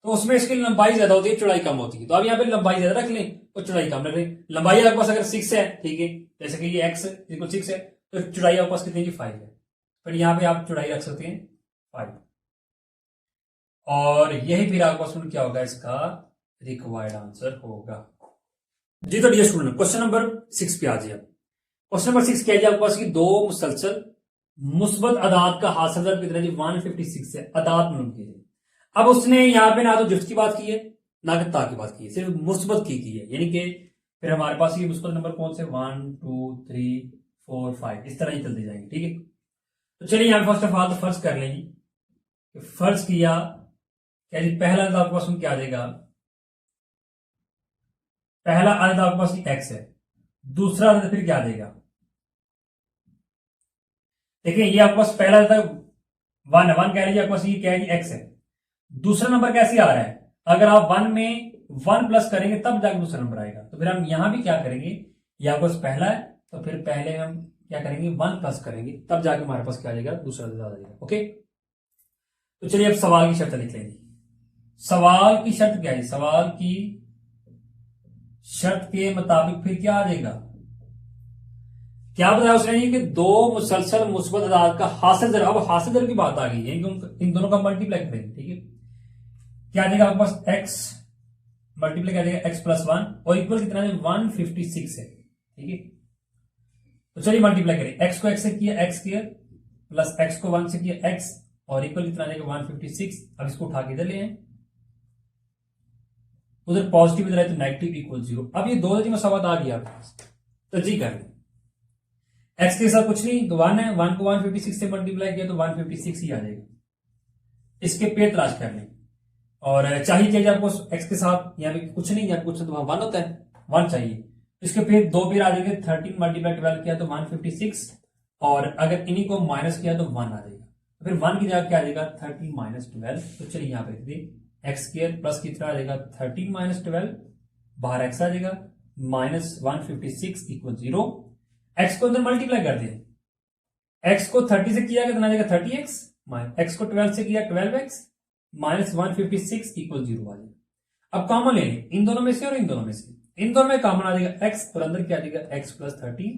तो उसमें इसकी लंबाई ज्यादा होती है चौड़ाई कम होती है, तो आप यहाँ पे लंबाई ज्यादा रख लें और चौड़ाई कम रख लें। लंबाई आपके पास अगर 6 है, ठीक है, जैसे कि ये x इक्वल 6 है, तो चौड़ाई आपके पास कितनी 5 है, फिर यहाँ पे आप चौड़ाई रख सकते हैं 5, और यही फिर आपके पास क्या होगा, इसका रिक्वायर्ड आंसर होगा जी। तो डियर स्टूडेंट क्वेश्चन नंबर 6 पे आ जाइए। क्वेश्चन नंबर 6 क्या है आपके पास की दो मुसलसल मुस्बत अदाद का हासिल कितना जी 156 है, अदाद मालूम कीजिए। अब उसने यहाँ पे ना तो जुफ्त की बात की है ना कि ता की बात की है, सिर्फ मुस्बत की है, यानी कि फिर हमारे पास ये मुस्बत नंबर कौन से 1 2 3 4 5 इस तरह ही चलते जाएंगे। ठीक है, तो चलिए यहाँ फर्स्ट ऑफ ऑल तो फर्ज कर लेंगे, फर्ज किया क्या जी, पहला अदद आपके पास क्या आ जाएगा, पहला अदद आपके पास x है, दूसरा अदद फिर क्या आ जाएगा, देखिए ये आपके पास पहला अदद 1 है, 1 कह लीजिए आपके पास ये क्या है x है, दूसरा नंबर कैसे आ रहा है, अगर आप 1 में 1 प्लस करेंगे तब जाकर दूसरा नंबर आएगा, तो फिर हम यहां भी क्या करेंगे, ये आपके पास पहला है तो फिर पहले हम क्या करेंगे 1 प्लस करेंगे तब जाके हमारे पास क्या आ जाएगा दूसरा अदद आ जाएगा। ओके, तो चलिए अब सवाल की शर्त लिख लेंगे। सवाल की शर्त क्या है, सवाल की शर्त के मुताबिक फिर क्या आ जाएगा, क्या बताया उसने कि दो मुसलसल मुस्बत अदाद का हासिल दर, अब हासिल दर की बात आ गई है कि इन दोनों का मल्टीप्लाई करेंगे, ठीक है। क्या आ जाएगा आपके पास x मल्टीप्लाई क्या जाएगा x+1 और इक्वल कितना है 156 है, ठीक है। तो चलिए मल्टीप्लाई करें, x को x से किया x स्क्वायर प्लस x को 1 से किया x और इक्वल कितना आ जाएगा 156। अब इसको उठा के इधर ले आए, उधर पॉजिटिव इधर है तो नेगेटिव इक्वल 0। अब ये दो मसावत आ गया आपके पास, तो जी कर x के साथ कुछ नहीं तो 1 है, 1 को 156 से मल्टीप्लाई किया तो 156 ही आ जाएगा। इसके पेड़ तलाश कर लें और चाहिए आपको x के साथ, यहाँ पे कुछ नहीं, यहाँ कुछ तो वहां 1 होता है, 1 चाहिए। इसके पेड़ दो पेड़ आ जाएंगे, 13 मल्टीप्लाई 12 किया तो 156 और अगर इन्हीं को माइनस किया तो 1 आ जाएगा। तो फिर 1 की जगह क्या आ जाएगा 13 माइनस 12। तो चलिए यहाँ पे देखिए एक्स स्क्वायर प्लस कितना आ जाएगा 13 माइनस 12, बाहर x आ जाएगा माइनस 156 इक्वल 0। x को अंदर मल्टीप्लाई कर दिए, x को 30 से किया कितना आ जाएगा 30x, x को 12 से किया 12x माइनस 156 इक्वल 0 आ जाएगा। अब कॉमन ले लें इन दोनों में से और इन दोनों में से, इन दोनों में कॉमन आ जाएगा x और अंदर क्या आ जाएगा x प्लस 13,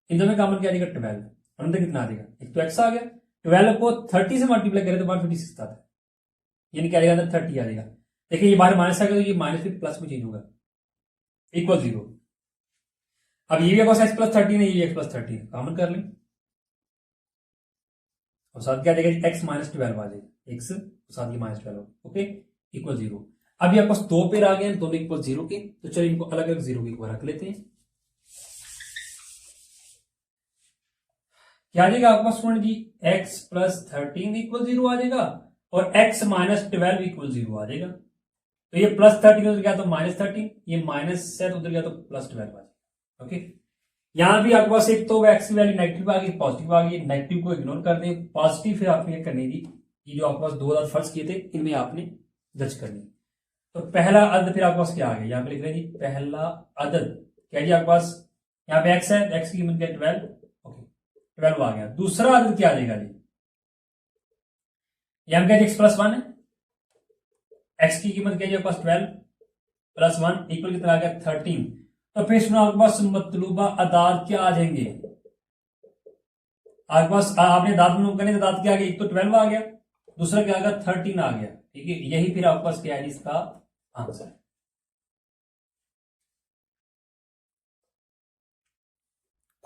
इन दोनों में कॉमन क्या आ जाएगा 12 और अंदर कितना आ जाएगा, एक तो x आ गया, 12 को 30 से मल्टीप्लाई करें तो 156 आता है, यानी क्या आ जाएगा अंदर 30 आ जाएगा। देखिए ये बाहर माइनस आ गया तो ये माइनस फिर प्लस में चेंज होगा इक्वल 0। अब ये भी x प्लस 13 है, ये भी x प्लस 13 है, कॉमन कर लें और साथ क्या आ जाएगा x माइनस 12 आ जाएगा, x साथ ही माइनस 12 ओके इक्वल 0। अभी आपके पास दो पेड़ आ गए दोनों इक्वल 0 के, तो चलिए इनको अलग अलग 0 के रख लेते हैं। क्या आ जाएगा आपके पास स्टूडेंट जी x प्लस 13 इक्वल 0 आ जाएगा और x माइनस 12 इक्वल 0 आ जाएगा। तो ये प्लस 13 उधर गया तो माइनस 13, ये माइनस है तो उधर गया तो प्लस 12 आ जाएगा ओके। यहां भी आपके पास एक तो x की वैल्यू नेगेटिव आ गई पॉजिटिव आ गई, नेगेटिव को इग्नोर कर दें, पॉजिटिव फिर आपने करनी थी, ये जो आपके पास दो अदद फर्ज किए थे इनमें आपने जज करनी। तो पहला अदद फिर आपके पास क्या आ गया, यहाँ पे लिख रहे हैं जी पहला अदद क्या जी आपके पास, यहाँ पे x है, x की कीमत क्या 12 ओके 12 आ गया। दूसरा अदद क्या आ जाएगा जी, यहाँ पे x प्लस 1 है, x की कीमत क्या जी आपके पास 12 प्लस 1 इक्वल कितना आ गया 13। तो फिर इसमें आपके पास मतलूबा अदाद क्या आ जाएंगे, आपके पास आपने दाद मालूम करने दाद क्या आ गया, एक तो 12 आ गया, दूसरा क्या आ गया 13 आ गया, ठीक है। यही फिर आपके पास क्या है इसका आंसर है।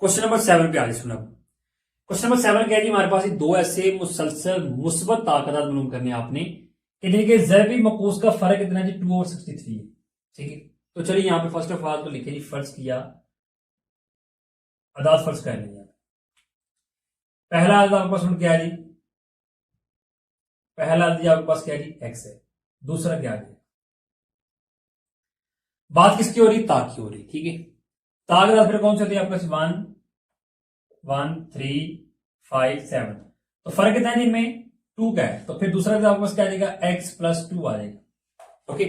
क्वेश्चन नंबर 7 पे आगे सुना, क्वेश्चन नंबर 7 क्या है जी हमारे पास दो ऐसे मुसलसल मुस्बत ताकत मालूम करने आपने कि जिनके ज़रबी मकूस का फर्क कितना है जी 2/63 है, ठीक है। तो चलिए यहाँ पे फर्स्ट ऑफ ऑल तो लिखे जी फर्ज किया अदाद फर्ज कर लिया। पहला अदाद आपके पास क्या है जी, पहला अदाद आपके पास क्या है जी x है, दूसरा क्या है, बात किसकी हो रही ताक की हो रही, ठीक है। ताक अदाद फिर कौन से होते हैं आपके पास 1 1 3 5 7, तो फर्क कितना है इनमें 2 का है, तो फिर दूसरा आपके पास क्या आ जाएगा x प्लस 2 आ जाएगा ओके।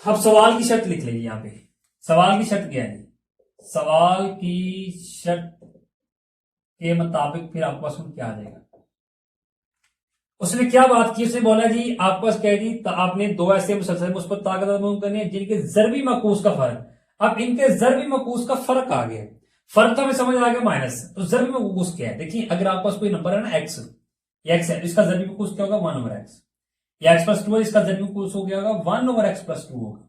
अब सवाल की शर्त लिख लेंगे यहां पे, सवाल की शर्त क्या है, सवाल की शर्त के मुताबिक फिर आपके पास क्या आ जाएगा, उसने क्या बात की, उसने बोला जी आपके पास क्या है जी, तो आपने दो ऐसे मुसलसल मुस्बत ताकत मालूम करनी है जिनके ज़रबी मकूस का फर्क, अब इनके ज़रबी मकूस का फर्क आ गया, फर्क तो हमें समझ आ गया माइनस, तो ज़रबी मकूस क्या है, देखिए अगर आपके पास कोई नंबर है ना x, ये x है, इसका ज़रबी मकूस क्या होगा 1/x, या x प्लस 2 है, इसका ज़रबी मकूस हो गया होगा 1/x प्लस 2 होगा,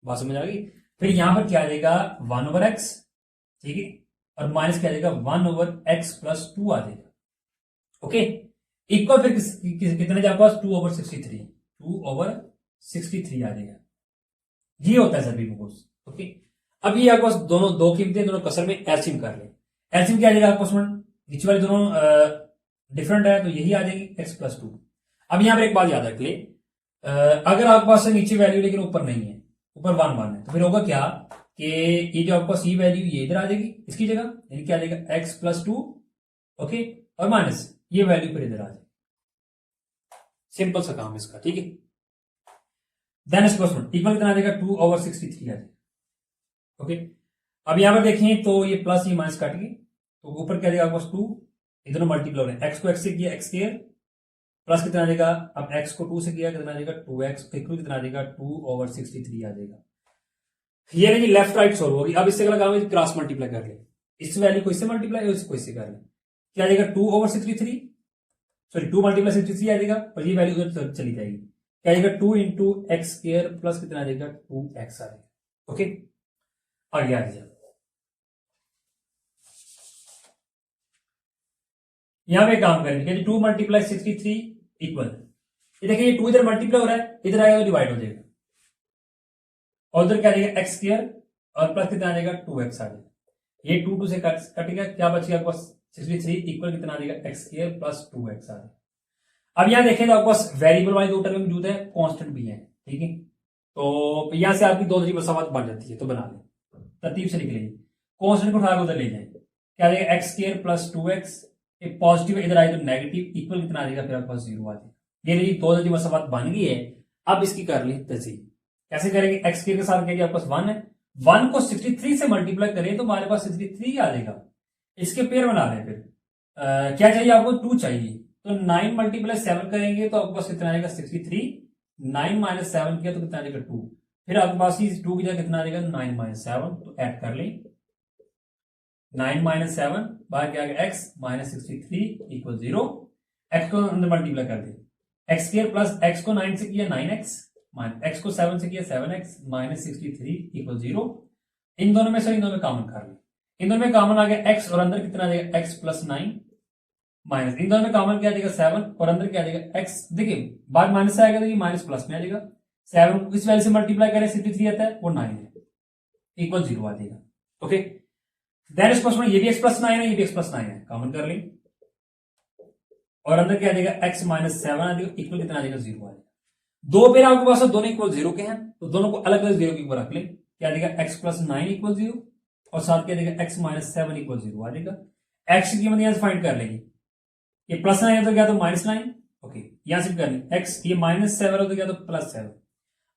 बात समझ आ गई। फिर यहां पर क्या आ जाएगा 1/x, ठीक है, और माइनस क्या आ जाएगा 1/x प्लस 2 आ जाएगा ओके। इक्वल फिर कितने आपके पास 2/63, 2/63 आ जाएगा, ये होता है ज़रबी मकूस ओके। अब ये आपके पास दोनों दो कीमतें दोनों कसर में एलसीएम कर ले, एलसीएम क्या आ जाएगा आपको नीचे वाले दोनों डिफरेंट है तो यही आ जाएगी x प्लस 2। अब यहां पर एक बात याद रख ले, अगर आपके पास नीचे वैल्यू लेकिन ऊपर नहीं है, ऊपर 1 1 है, तो फिर होगा क्या कि ये जो आपके पास ये वैल्यू ये इधर आ जाएगी इसकी जगह, यानी क्या आ जाएगा x प्लस 2 ओके, और माइनस ये वैल्यू फिर इधर आ जाएगी, सिंपल सा काम इसका, ठीक है। देन इस क्वेश्चन इक्वल कितना आ जाएगा 2/63 आ जाएगा ओके। अब यहां पर देखें तो ये प्लस ये माइनस काट गई, तो ऊपर क्या आ जाएगा आपके पास 2, इधर मल्टीप्लाई हो रहे हैं, x को x से किया x स्क्वायर प्लस कितना आ जाएगा, अब x को 2 से किया कितना आ जाएगा 2x इक्वल कितना आ जाएगा 2/63 आ जाएगा। ये नहीं लेफ्ट राइट सोल्व होगी, अब इससे अगला काम क्रॉस मल्टीप्लाई कर ले, इस वैल्यू को इससे मल्टीप्लाई और इसको इससे कर लें, क्या आ जाएगा 2/63, सॉरी 2 × 63 आ जाएगा और ये वैल्यू उधर चली जाएगी, क्या आ जाएगा 2 × x² प्लस कितना आ जाएगा 2x आ जाएगा। ओके, आगे आ जाएगा, यहां पे काम करेंगे 2 × 63 इक्वल, ये देखिए ये 2 इधर मल्टीप्लाई हो रहा है, इधर आएगा तो डिवाइड हो जाएगा और उधर क्या आ जाएगा x² और प्लस कितना आ जाएगा 2x आ जाएगा, ये 2 2 से कटेगा, क्या बचेगा आपके पास 63 इक्वल कितना आ जाएगा x² प्लस 2x आ जाएगा। अब यहां देखें तो आपके पास वेरिएबल वाली दो टर्म मौजूद है, कांस्टेंट भी है, ठीक है, तो यहां से आपकी दो तरीके मसावत बन जाती है, तो बना लें, तरतीब से लिख लीजिए, कांस्टेंट को उठाकर उधर ले जाए, क्या आ जाएगा x² प्लस 2x, एक पॉजिटिव इधर आए तो नेगेटिव इक्वल कितना आ जाएगा, फिर आपके पास 0 आ जाएगा। ये लीजिए दो तरीके मसावत बन गई है। अब इसकी कर ली तजीब, कैसे करेंगे, x² के साथ क्या आपके पास 1 है, 1 को 63 से मल्टीप्लाई करें तो हमारे पास 63 आ जाएगा, इसके पेयर बना रहे हैं, फिर क्या चाहिए आपको 2 चाहिए, तो 9 × 7 करेंगे तो आपके पास कितना आएगा 63, 9 - 7 किया तो कितना आएगा 2, फिर आपके पास 2 की जगह कितना आ जाएगा 9 - 7, तो ऐड कर लें 9 - 7 बाहर क्या आ गया x - 63 = 0, x को अंदर मल्टीप्लाई कर दें, x² प्लस x को 9 से किया 9x, x को 7 से किया 7x - 63 = 0, इन दोनों में से इन दोनों में कॉमन कर लें, इन दोनों में कॉमन आ गया x और अंदर कितना आ जाएगा x + 9 माइनस, इन दोनों में कॉमन क्या आ जाएगा 7 और अंदर क्या आ जाएगा x, देखिए बाद माइनस से आएगा तो ये माइनस प्लस में आ जाएगा, 7 इस वैल्यू से मल्टीप्लाई करें 63 आता है वो 9 है, = 0 आ जाएगा। ओके, देन इस क्वेश्चन में ये भी x + 9 है, ये भी x + 9 है, कॉमन कर लें और अंदर क्या आ जाएगा x - 7 आ जाएगा, इक्वल कितना आ जाएगा 0 आ जाएगा। दो पेयर आपके पास दोनों इक्वल 0 के हैं, तो दोनों को अलग अलग 0 के ऊपर रख लें, क्या आ जाएगा x + 9 = 0 और साथ क्या आ जाएगा x - 7 = 0 आ जाएगा। x की कीमत यहां से फाइंड कर लेंगे, ये +9 है तो क्या तो -9, ओके, यहां से कर लें x, ये -7 हो तो क्या तो +7।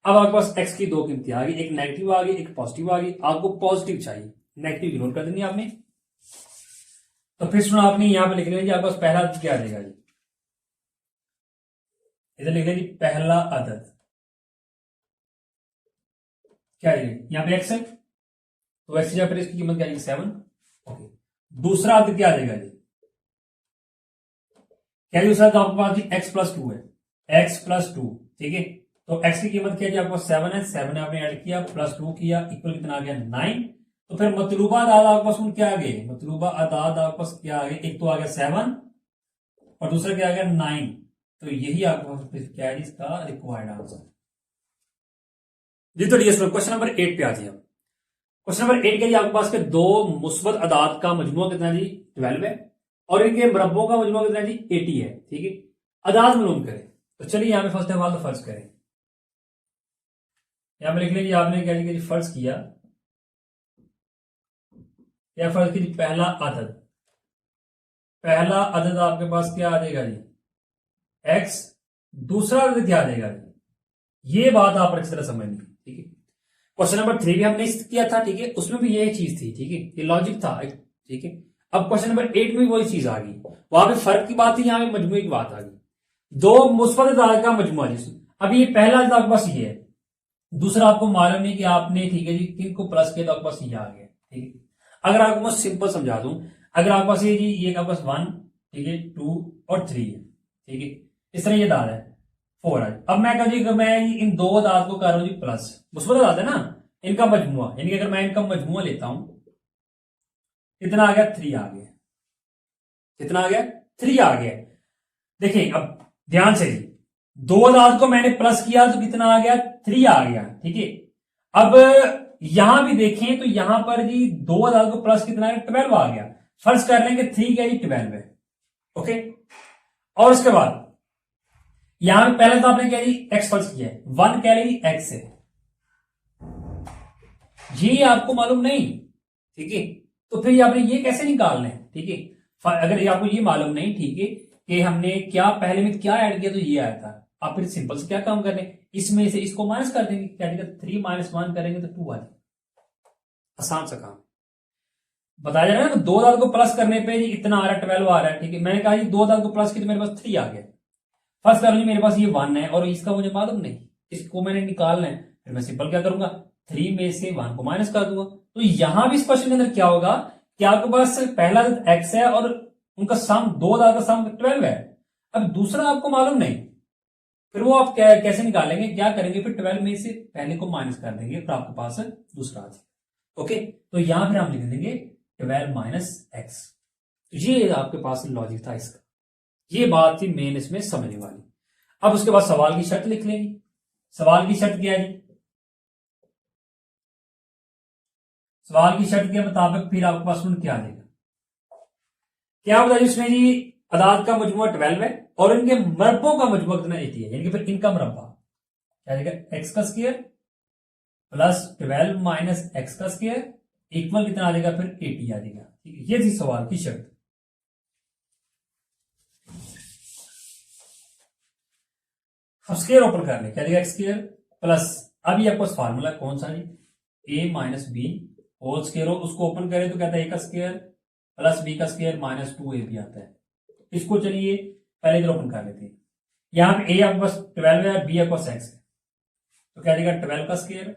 अब आपके पास x की दो कीमतें आ गई, एक नेगेटिव आ गई एक पॉजिटिव आ गई, आपको पॉजिटिव चाहिए, नेगेटिव इग्नोर कर देनी आपने, तो फिर सुना आपने यहां पे लिख लेंगे आपके पास पहला क्या आ जाएगा, इधर लिख लेंगे पहला अदद क्या है, यहां पे x है तो x या फिर इसकी कीमत क्या आएगी 7, ओके, दूसरा अदद क्या आ जाएगा जी, क्या दूसरा तो आपके पास x + 2 है, x + 2, ठीक है, तो x की कीमत क्या है आपको 7 है, 7 आपने ऐड किया +2 किया इक्वल कितना आ गया 9, तो फिर मतलूबा अदाद आपके पास क्या आ गए, मतलूबा अदाद आपके पास क्या आ गए, एक तो आ गया 7 और दूसरा क्या आ गया 9, तो यही आपके पास क्या है इसका रिक्वायर्ड आंसर जी। तो क्वेश्चन नंबर 8 पे आ जाइए। क्वेश्चन नंबर 8 के लिए आपके पास के दो मुस्बत अदाद का मजमूआ कितना जी 12 है और इनके मरब्बों का मजमूआ कितना जी 80 है, ठीक है, अदाद मालूम करें, तो चलिए यहां पे फर्स्ट ऑफ ऑल तो फर्ज करें, यहां पे लिख लीजिए आपने क्या जी फर्ज किया, या फर्ज कीजिए पहला अदद आपके पास क्या आ जाएगा जी x, दूसरा अदद क्या आ जाएगा जी, ये बात आप अच्छी तरह समझनी, ठीक है। क्वेश्चन नंबर 3 भी हमने किया था, ठीक है, उसमें भी यही चीज थी, ठीक है, ये लॉजिक था, ठीक है। अब क्वेश्चन नंबर 8 में वही चीज आ गई, वहां पे फर्क की बात थी, यहां पे मजमूए की बात आ गई, दो मुस्बत अदाद का मजमूआ जी। अब ये पहला अदद आपके पास ये है, दूसरा आपको मालूम नहीं कि आपने, ठीक है जी, किन को प्लस किया तो आपके पास ये आ गया, ठीक है। अगर आपको मैं सिंपल समझा दूं, अगर आपके पास ये जी ये आपके पास 1, ठीक है, 2 और 3 है, ठीक है, इस तरह ये दाद है 4 है। अब मैं कह जी मैं इन दो दाद को कर रहा हूं जी प्लस, मुस्बत दाद है ना, इनका मजमुआ, यानी कि अगर मैं इनका मजमुआ लेता हूं कितना आ गया 3 आ गया, कितना आ गया 3 आ गया। देखिए अब ध्यान से जी, दो दाद को मैंने प्लस किया तो कितना आ गया 3 आ गया, ठीक है। अब यहां भी देखें तो यहां पर जी दो दाद को प्लस कितना है 12 आ गया, फर्ज कर लेंगे 3 क्या जी 12 है, ओके। और उसके बाद यहां पे पहले तो आपने क्या जी x फर्ज किया है, 1 क्या ली x है, ये आपको मालूम नहीं, ठीक है, तो फिर आपने ये कैसे निकालना है, ठीक है। अगर आपको ये मालूम नहीं, ठीक है, कि हमने क्या पहले में क्या ऐड किया तो ये आया था, आप फिर सिंपल से क्या काम कर रहे, इसमें से इसको माइनस कर देंगे, क्या 3 - 1 करेंगे तो 2 आ जाएगा, आसान सा काम बताया जा रहा है ना। दो दाद को प्लस करने पे इतना आ रहा है 12 आ रहा है, ठीक है, मैंने कहा दो दाद को प्लस किया तो मेरे पास 3 आ गया, फर्स्ट कर मेरे पास ये 1 है और इसका मुझे मालूम नहीं, इसको मैंने निकालना है, फिर मैं सिंपल क्या करूंगा 3 में से 1 को माइनस कर दूंगा। तो यहां भी इस क्वेश्चन के अंदर क्या होगा, कि आपके पास पहला एक्स है और उनका सम, दो अदाद का सम 12 है। अब दूसरा आपको मालूम नहीं, फिर वो आप कैसे निकालेंगे, क्या करेंगे, फिर 12 में से पहले को माइनस कर देंगे, फिर आपके पास दूसरा आ जाएगा। ओके, तो यहां फिर हम लिख देंगे 12 माइनस एक्स। ये आपके पास लॉजिक था इसका, ये बात थी मेन इसमें समझने वाली। अब उसके बाद सवाल की शर्त लिख लेंगे। सवाल की शर्त क्या है जी, सवाल की शर्त के मुताबिक फिर आपके पास क्या आ जाएगा, क्या होता है इसमें जी, अदाद का मजमुआ 12 है और इनके मरबों का मजमुआ कितना 80 है, यानी कि फिर इनका मरबा क्या आ जाएगा, एक्स का स्क्वायर प्लस 12 माइनस एक्स का स्क्वायर इक्वल कितना आ जाएगा, फिर 80 आ जाएगा। ठीक है, ये थी सवाल की शर्त। अब स्क्वायर ओपन कर ले, क्या देगा, एक्स स्क्वायर प्लस, अब ये आपको फार्मूला कौन सा है, ए माइनस बी होल स्क्वायर हो, उसको ओपन करें तो कहता है ए का स्क्वायर प्लस बी का स्क्वायर माइनस 2ab आता है। इसको चलिए पहले इधर ओपन कर लेते हैं। यहां पे ए आपके पास 12 है, बी आपके पास एक्स है, तो क्या देगा 12 का स्क्वायर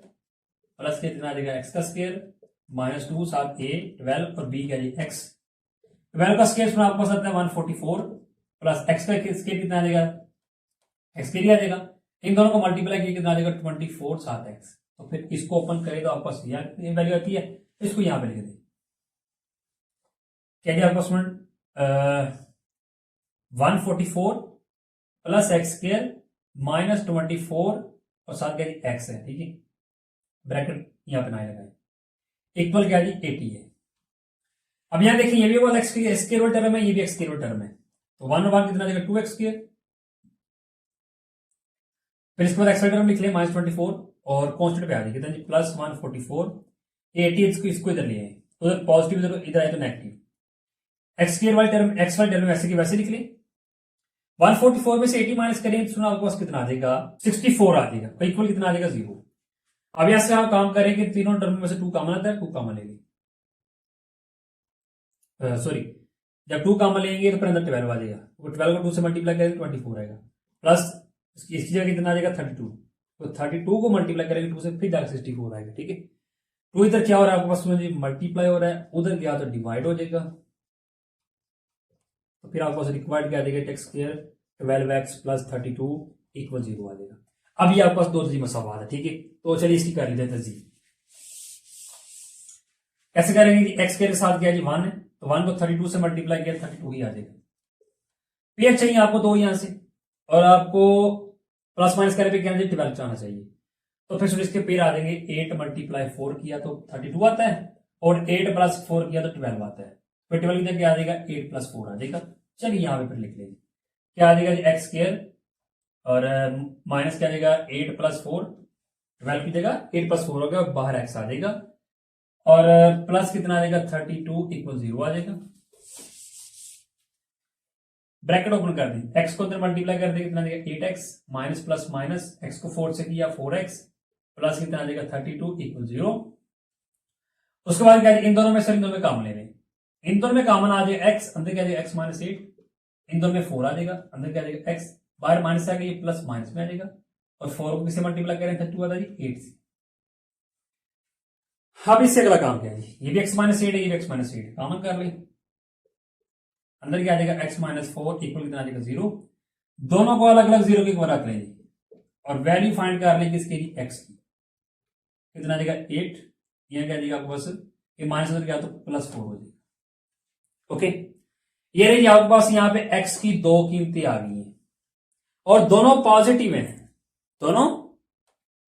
प्लस कितना आ जाएगा एक्स का स्क्वायर माइनस 2, साथ ए 12 और बी क्या जाएगा एक्स। 12 का स्क्वायर आपके पास आता है 144 प्लस एक्स का स्क्वायर कितना आ जाएगा, एक्स के लिए आ जाएगा, इन दोनों को मल्टीप्लाई किया कितना आ जाएगा 24 साथ एक्स। तो फिर इसको ओपन करें तो आपके पास यहाँ वैल्यू आती है, इसको यहां पे लिख दें, क्या आपके पास 144 प्लस एक्स स्क्वायर माइनस 24 और साथ क्या एक्स है। ठीक है, ब्रैकेट यहां पे ना लगाए, इक्वल क्या जी 80 है। अब यहां देखिए, ये भी एक्स स्क्वायर टर्म है, ये भी एक्स स्क्वायर टर्म है, तो 1 कितना आ जाएगा 2 एक्स स्क्वायर, फिर इसके बाद एक्स टर्म लिख ले माइनस 24 और कॉन्स्टेंट पे आ जाएगी कितना जी प्लस 144, 80 इसको इधर ले आए, उधर पॉजिटिव इधर आए तो नेगेटिव, एक्स स्क्वायर वाली टर्म, एक्स वाली टर्म वैसे की वैसे लिख ले, 144 में से 80 माइनस करें तो आपके पास कितना आ जाएगा 64 आ जाएगा, इक्वल कितना आ जाएगा 0। अब यहां से हम काम करेंगे, तीनों टर्म में से 2 कॉमन आता है, 2 कॉमन लेंगे, सॉरी जब 2 कॉमन लेंगे तो फिर अंदर 12 आ जाएगा, तो 12 को 2 से मल्टीप्लाई करेंगे 24 आएगा, प्लस इसकी जगह कितना आ जाएगा 32, तो 32 को मल्टीप्लाई करेंगे 2 से फिर जाकर 64 आएगा। ठीक है, तो इधर क्या हो रहा है आपके पास मल्टीप्लाई हो रहा है, उधर गया तो डिवाइड हो जाएगा, तो फिर आपके पास रिक्वायर्ड क्या आ जाएगा x square 12x plus 32 equal 0 आ जाएगा। अब ये आपके पास दो तर्जीह सवाल है। ठीक है, तो चलिए इसकी कर लेते हैं तर्जीह, कैसे करेंगे जी, एक्स स्क्वायर के साथ क्या जी 1 है, तो 1 को 32 से मल्टीप्लाई किया 32 ही आ जाएगा, पी चाहिए आपको 2 यहां से, और आपको प्लस माइनस करने पे क्या 12 आना चाहिए, तो फिर इसके पेड़ आ जाएंगे, 8 मल्टीप्लाई 4 किया तो 32 आता है, और 8 प्लस 4 किया तो 12 आता है, फिर 12 की क्या आ जाएगा 8 प्लस 4 आ जाएगा। चलिए यहां पे फिर लिख लेंगे, क्या आ जाएगा जी एक्स स्क्वायर और माइनस क्या आ जाएगा 8 प्लस 4, 12 की जगह 8 प्लस 4 हो गया और बाहर एक्स आ जाएगा, और प्लस कितना आ जाएगा 32 इक्वल 0 आ जाएगा, ब्रैकेट ओपन कर दी, एक्स को अंदर मल्टीप्लाई कर देंगे कितना आ जाएगा 8x minus plus minus x को 4 से किया 4x प्लस कितना आ जाएगा 32 इक्वल 0। उसके बाद क्या इन दोनों में सर इन दोनों में कॉमन ले रहे हैं, इन दोनों में कॉमन आ जाएगा एक्स, अंदर क्या आ जाएगा एक्स माइनस 8, इन दोनों में 4 आ जाएगा, अंदर क्या आ जाएगा एक्स, बाहर माइनस आ गया ये प्लस माइनस में आ जाएगा, और 4 को किससे मल्टीप्लाई करें 32 आता है 8 से। अब इससे अगला काम क्या है, ये भी एक्स माइनस 8 है, ये भी एक्स माइनस 8 कॉमन कर ले, अंदर क्या आ जाएगा एक्स माइनस 4 इक्वल कितना आ जाएगा 0, दोनों को अलग अलग 0 के ऊपर रख लेंगे और वैल्यू फाइंड कर लेंगे इसके लिए एक्स की, कितना आ जाएगा 8, यहां क्या आ जाएगा आपके पास ये माइनस अंदर क्या तो प्लस 4 हो जाएगा। ओके, ये रही आपके पास यहाँ पे एक्स की दो कीमतें आ गई हैं और दोनों पॉजिटिव हैं, दोनों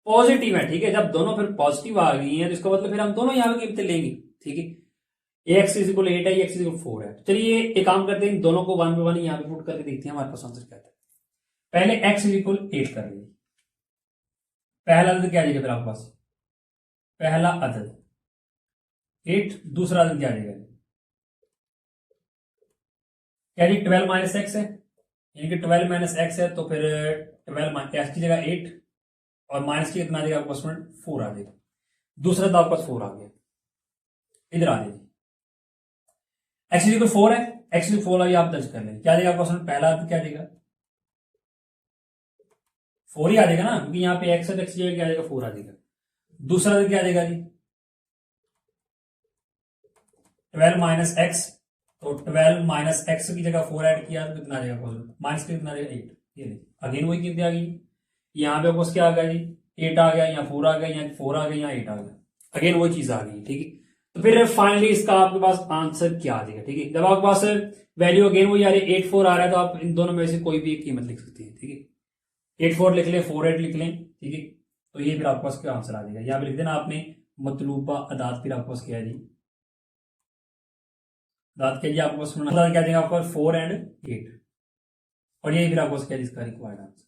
पॉजिटिव है। ठीक है, जब दोनों फिर पॉजिटिव आ गई हैं तो इसका मतलब फिर हम दोनों यहाँ पे कीमतें लेंगे। ठीक है, एक्स इज इक्वल 8 है, एक्स इज इक्वल 4 है, चलिए एक काम करते हैं, दोनों को 1 by 1 यहाँ पे पुट करके देखते हैं हमारे पास आंसर क्या है। पहले एक्स इज इक्वल 8 कर लेंगे, पहला अदद क्या आ जाएगा फिर आपके पास, पहला अदद 8, दूसरा अदद क्या आ जाएगा क्या जी 12 माइनस एक्स है, यानी कि 12 माइनस एक्स है, तो फिर 12 एक्स की जगह 8 और माइनस की कितना आ जाएगा आपके पास 4 आ जाएगा, दूसरा तो आपके पास 4 आ गया, इधर आ जाएगी एक्स इक्वल 4 है, एक्स इक्वल 4 आप दर्ज कर लें, क्या आ जाएगा आपके पास पहला अदद क्या आ जाएगा 4 ही आ जाएगा ना, क्योंकि यहाँ पे एक्स है तो एक्स की जगह क्या आ जाएगा 4 आ जाएगा, दूसरा अदद क्या आ जाएगा जी 12 माइनस एक्स, तो 12 माइनस एक्स की जगह 4 ऐड किया तो कितना आ जाएगा, माइनस कितना आ जाएगा 8। ये देखिए अगेन वही कितनी आ गई, यहाँ पे आपको क्या आ गया जी 8 आ गया, यहाँ 4 आ गया, यहाँ 4 आ गया, यहाँ 8 आ गया, अगेन वही चीज आ गई। ठीक है, तो फिर फाइनली इसका आपके पास आंसर क्या आ जाएगा। ठीक है, जब आपके पास वैल्यू अगेन वही आ रही है 8 4 आ रहा है, तो आप इन दोनों में से कोई भी एक कीमत लिख सकते हैं। ठीक है, 8 4 लिख लें, 4 8 लिख लें। ठीक है, तो ये फिर आपके पास क्या आंसर आ जाएगा, यहाँ पे लिख देना आपने मतलूबा अदाद, फिर आपके पास क्या है जी अदाद क्या जी आपके पास सुनना क्या आ जाएगा आपका 4 एंड 8, और यही फिर आपके पास क्या है इसका रिक्वायर्ड आंसर।